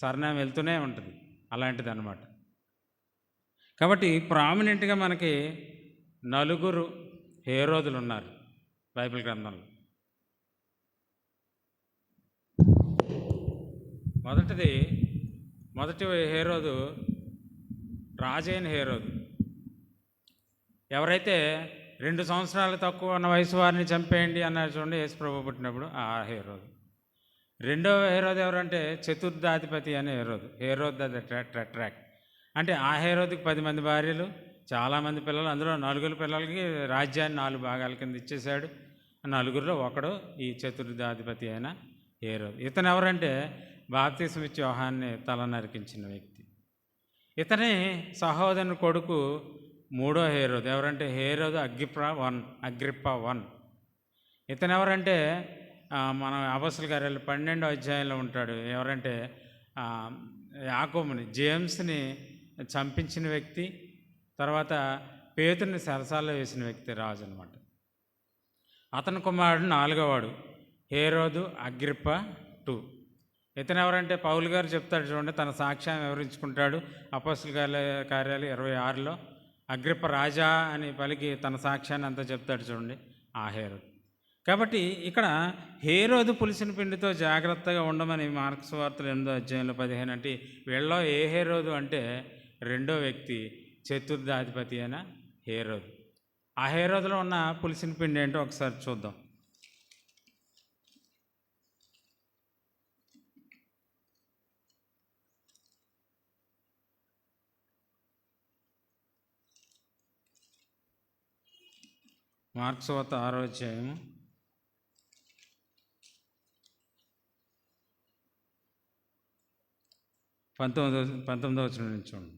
సర్నేమ్ వెళ్తూనే ఉంటుంది. అలాంటిది అనమాట. కాబట్టి ప్రామినెంట్గా మనకి నలుగురు హేరోదులు ఉన్నారు బైబిల్ గ్రంథంలో. మొదటి హేరోదు రాజైన హేరోదు. ఎవరైతే 2 సంవత్సరాలు తక్కువ ఉన్న వయసు వారిని చంపేయండి అన్నారు చూడండి యేసు ప్రభు పుట్టినప్పుడు, ఆ హేరోదు. రెండవ హేరోదు ఎవరంటే చతుర్థాధిపతి అనే హేరోద్ ద టెట్రాక్. అంటే ఆ హేరోదుకి 10 మంది భార్యలు, చాలామంది పిల్లలు, అందులో 4 పిల్లలకి రాజ్యాన్ని 4 భాగాల కింద ఇచ్చేశాడు. 4లో ఒకడు ఈ చతుర్థాధిపతి అయిన హేరోదు. ఇతను ఎవరంటే బాప్తిసం ఇచ్చి యోహాన్ని తల నరికించిన వ్యక్తి. ఇతని సహోదరుని కొడుకు మూడో హేరోదు. ఎవరంటే హేరోదు అగ్రిప్ప 1. ఇతను ఎవరంటే మన అపొస్తలుల కార్యాలు 12వ అధ్యాయంలో ఉంటాడు. ఎవరంటే యాకోబుని, జేమ్స్ని చంపించిన వ్యక్తి, తర్వాత పేతురుని సరసాల్లో వేసిన వ్యక్తి రాజు అనమాట. అతని కుమారుడు 4వవాడు హేరోదు అగ్రిప్ప 2. ఇతను ఎవరంటే పౌలు గారు చెప్తాడు చూడండి, తన సాక్ష్యాన్ని వివరించుకుంటాడు అపొస్తలుల కార్యాలు 26లో. అగ్రిప్ప రాజా అని పలికి తన సాక్ష్యాన్ని అంతా చెప్తాడు చూడండి, ఆ హేరోదు. కాబట్టి ఇక్కడ హేరోదు పులిసిన పిండితో జాగ్రత్తగా ఉండమని మార్క్స్ వార్తలు 8వ అధ్యాయంలో 15 అంటే వీళ్ళలో ఏ హేరోదు అంటే రెండో వ్యక్తి చతుర్థాధిపతి అయిన హేరోదు. ఆ హేరోదులో ఉన్న పులిసిన పిండి ఏంటో ఒకసారి చూద్దాం. మార్క్స్ వార్త 6వ అధ్యాయము పంతొమ్మిదో వచనం నుంచి చూడండి.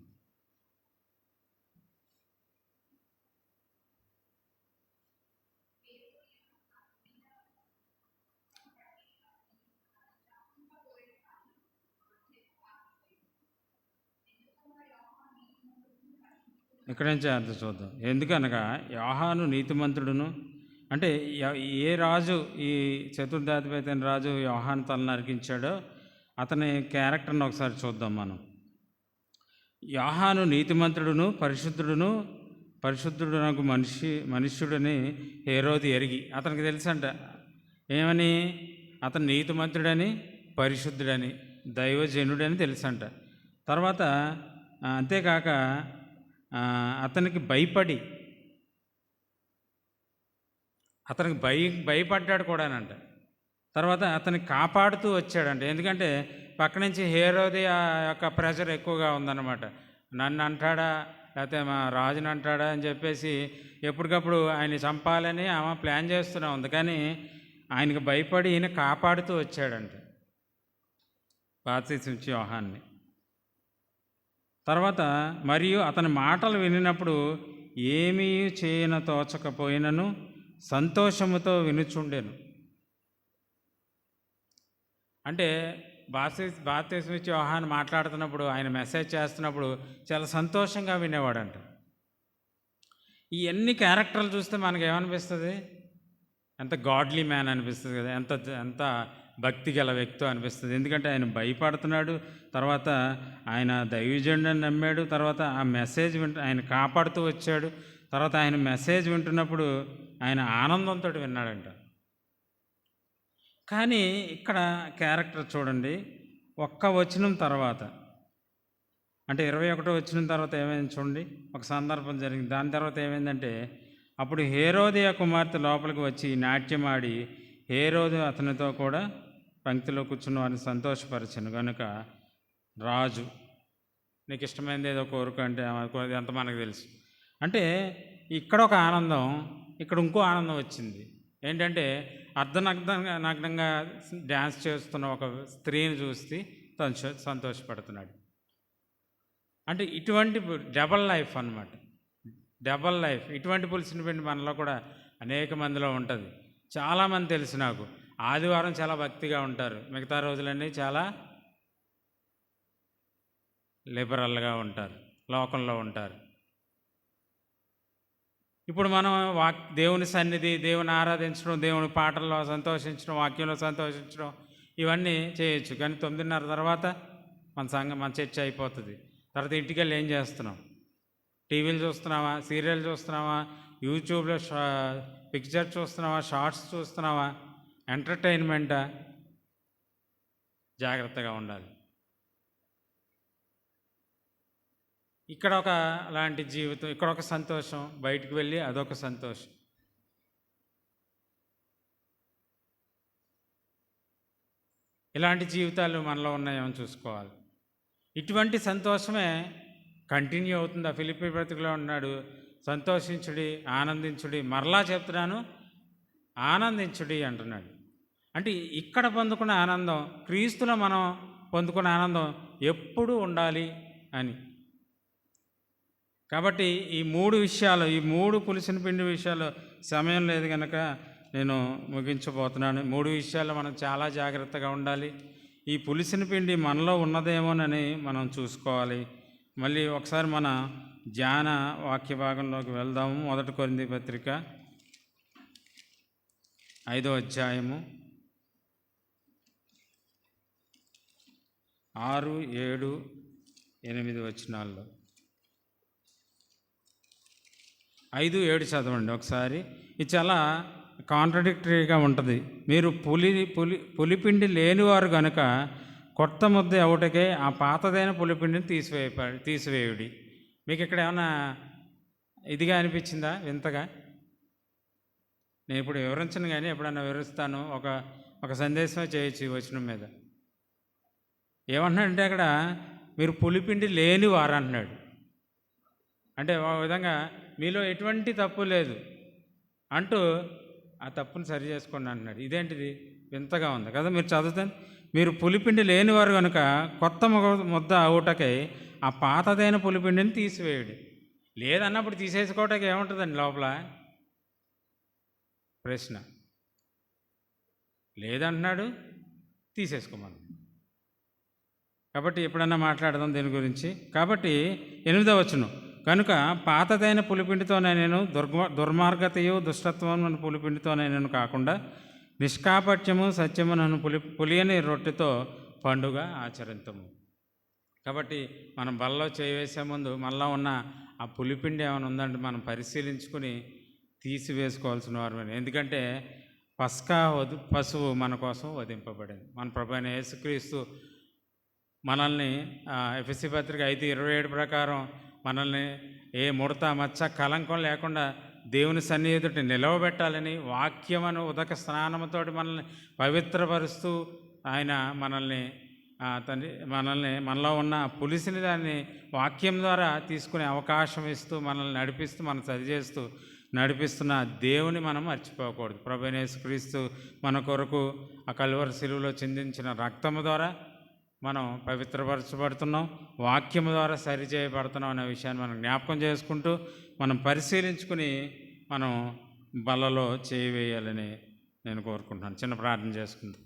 ఇక్కడ నుంచి అంత చూద్దాం. ఎందుకనగా యోహాను నీతిమంతుడును, అంటే ఏ రాజు ఈ చతుర్థాధిపతి అయిన రాజు యోహాను తల నరికించాడో అతని క్యారెక్టర్ని ఒకసారి చూద్దాం మనం. యోహాను నీతిమంతుడును పరిశుద్ధుడు నాకు మనుష్యుడని హేరోది ఎరిగి, అతనికి తెలుసంట ఏమని, అతను నీతిమంతుడని, పరిశుద్ధుడని, దైవజనుడని తెలుసంట. తర్వాత అంతేకాక అతనికి భయపడ్డాడు కూడానంట. తర్వాత అతన్ని కాపాడుతూ వచ్చాడంట. ఎందుకంటే పక్క నుంచి హేరోది ఆ యొక్క ప్రెషర్ ఎక్కువగా ఉందన్నమాట. నన్ను అంటాడా లేకపోతే మా రాజుని అంటాడా అని చెప్పేసి ఎప్పటికప్పుడు ఆయన చంపాలని ఆమె ప్లాన్ చేస్తూనే ఉంది. కానీ ఆయనకు భయపడి ఈయన కాపాడుతూ వచ్చాడంట బాప్తిస్మం ఇచ్చే యోహాన్ని. తర్వాత మరియు అతని మాటలు వినినప్పుడు ఏమీ చేయన తోచకపోయినను సంతోషముతో వినుచుండెను. అంటే బాప్తిస్మం ఇచ్చే యోహాను మాట్లాడుతున్నప్పుడు, ఆయన మెసేజ్ చేస్తున్నప్పుడు చాలా సంతోషంగా వినేవాడంట. ఈ అన్ని క్యారెక్టర్లు చూస్తే మనకు ఏమనిపిస్తుంది? ఎంత గాడ్లీ మ్యాన్ అనిపిస్తుంది కదా, ఎంత భక్తి గల వ్యక్తి అనిపిస్తుంది. ఎందుకంటే ఆయన భయపడుతున్నాడు, తర్వాత ఆయన దైవజనుడని నమ్మాడు, తర్వాత ఆ మెసేజ్ ఆయన కాపాడుతూ వచ్చాడు, తర్వాత ఆయన మెసేజ్ వింటున్నప్పుడు ఆయన ఆనందంతో విన్నాడంట. కానీ ఇక్కడ క్యారెక్టర్ చూడండి, ఒక్క వచనం తర్వాత, అంటే 21వ వచనం తర్వాత ఏమైంది చూడండి. ఒక సందర్భం జరిగింది. దాని తర్వాత ఏమైందంటే, అప్పుడు హేరోదియ కుమార్తె లోపలికి వచ్చి నాట్యమాడి హేరోదు అతనితో కూడా పంక్తిలో కూర్చున్న వారిని సంతోషపరచను కనుక రాజు, నీకు ఇష్టమైనది ఏదో కోరుకు అంటే ఎంత మనకు తెలుసు. అంటే ఇక్కడ ఒక ఆనందం, ఇక్కడ ఇంకో ఆనందం వచ్చింది. ఏంటంటే నగ్నంగా డ్యాన్స్ చేస్తున్న ఒక స్త్రీని చూసి సంతోషపడుతున్నాడు. అంటే ఇటువంటి డబల్ లైఫ్ అన్నమాట, డబల్ లైఫ్. ఇటువంటి పులిసిన పిండి మనలో కూడా అనేక మందిలో ఉంటుంది. చాలామంది తెలుసు నాకు, ఆదివారం చాలా భక్తిగా ఉంటారు, మిగతా రోజులన్నీ చాలా లిబరల్గా ఉంటారు, లోకంలో ఉంటారు. ఇప్పుడు మనం దేవుని సన్నిధి, దేవుని ఆరాధించడం, దేవుని పాటల్లో సంతోషించడం, వాక్యంలో సంతోషించడం ఇవన్నీ చేయొచ్చు. కానీ 9:30 తర్వాత మన చర్చ అయిపోతుంది. తర్వాత ఇంటికి వెళ్ళి ఏం చేస్తున్నాం? టీవీలు చూస్తున్నావా, సీరియల్ చూస్తున్నావా, యూట్యూబ్లో పిక్చర్ చూస్తున్నావా, షార్ట్స్ చూస్తున్నావా, ఎంటర్టైన్మెంటా? జాగ్రత్తగా ఉండాలి. ఇక్కడ ఒక అలాంటి జీవితం, ఇక్కడ ఒక సంతోషం, బయటికి వెళ్ళి అదొక సంతోషం. ఇలాంటి జీవితాలు మనలో ఉన్నాయేమో చూసుకోవాలి. ఇటువంటి సంతోషమే కంటిన్యూ అవుతుంది. ఆ ఫిలిప్పీ బ్రతుకులో ఉన్నాడు, సంతోషించుడి, ఆనందించుడి. మరలా చెప్తున్నాను, ఆనందించుడి అంటున్నాడు. అంటే ఇక్కడ పొందుకున్న ఆనందం, క్రీస్తులో మనం పొందుకున్న ఆనందం ఎప్పుడూ ఉండాలి అని. కాబట్టి ఈ 3 విషయాలు, ఈ 3 పులిసిన పిండి విషయాలు, సమయం లేదు కనుక నేను ముగించబోతున్నాను. 3 విషయాలు మనం చాలా జాగ్రత్తగా ఉండాలి. ఈ పులిసిన పిండి మనలో ఉన్నదేమోనని మనం చూసుకోవాలి. మళ్ళీ ఒకసారి మన ధ్యాన వాక్య భాగంలోకి వెళ్దాము. 1 కొరింథీ పత్రిక 5వ అధ్యాయము 6, 7, 8 వచనాల్లో. 5, 7 చదవండి ఒకసారి. ఇది చాలా కాంట్రడిక్టరీగా ఉంటుంది. మీరు పులిపిండి లేనివారు కనుక కొత్త ముద్ద ఒకటికే ఆ పాతదైన పులిపిండిని తీసివేయుడి. మీకు ఇక్కడ ఏమైనా ఇదిగా అనిపించిందా, వింతగా? నేను ఇప్పుడు వివరించను, కానీ ఎప్పుడన్నా వివరిస్తాను. ఒక సందేశమే చేయొచ్చు ఈ వచనం మీద. ఏమంటున్నాడంటే అక్కడ మీరు పులిపిండి లేనివారు అంటున్నాడు. అంటే ఒక విధంగా మీలో ఎటువంటి తప్పు లేదు అంటూ ఆ తప్పును సరి చేసుకోండి అంటున్నాడు. ఇదేంటిది? వింతగా ఉంది కదా. మీరు చదువుతాను, మీరు పులిపిండి లేనివారు కనుక కొత్త ముద్ద అవుటకై ఆ పాతదైన పులిపిండిని తీసివేయడు. లేదన్నప్పుడు తీసేసుకోవటానికి ఏముంటుందండి లోపల? ప్రశ్న. లేదంటున్నాడు, తీసేసుకోమని. కాబట్టి ఎప్పుడన్నా మాట్లాడదాం దీని గురించి. కాబట్టి 8వ వచనం, కనుక పాతదైన పులిపిండితోనే నేను దుర్మార్గతయు దుష్టత్వము పులిపిండితోనే నేను కాకుండా నిష్కాపట్యము సత్యము నన్ను పులియని రొట్టెతో పండుగ ఆచరించము. కాబట్టి మనం బల్లో చేసే ముందు మనలో ఉన్న ఆ పులిపిండి ఏమైనా ఉందంటే మనం పరిశీలించుకుని తీసివేసుకోవాల్సిన వారు. ఎందుకంటే పశువు మన కోసం వధింపబడింది. మన ప్రభువైన యేసుక్రీస్తు మనల్ని ఎఫెసీ పత్రిక 5:27 ప్రకారం మనల్ని ఏ ముడత మచ్చ కలంకం లేకుండా దేవుని సన్నిహితుడిని నిలవబెట్టాలని వాక్యమను ఉదక స్నానంతో మనల్ని పవిత్రపరుస్తూ ఆయన మనలో ఉన్న పులిసిని దాన్ని వాక్యం ద్వారా తీసుకునే అవకాశం ఇస్తూ మనల్ని నడిపిస్తూ మనం సరిచేస్తూ నడిపిస్తున్న దేవుని మనం మర్చిపోకూడదు. ప్రభువైన యేసుక్రీస్తు మన కొరకు ఆ కల్వరి శిలువలో చిందించిన రక్తము ద్వారా మనం పవిత్రపరచబడుతున్నాం, వాక్యము ద్వారా సరిచేయబడుతున్నాం అనే విషయాన్ని మనం జ్ఞాపకం చేసుకుంటూ మనం పరిశీలించుకుని మనం బలలో చేయి వేయాలని నేను కోరుకుంటున్నాను. చిన్న ప్రార్థన చేసుకుందాం.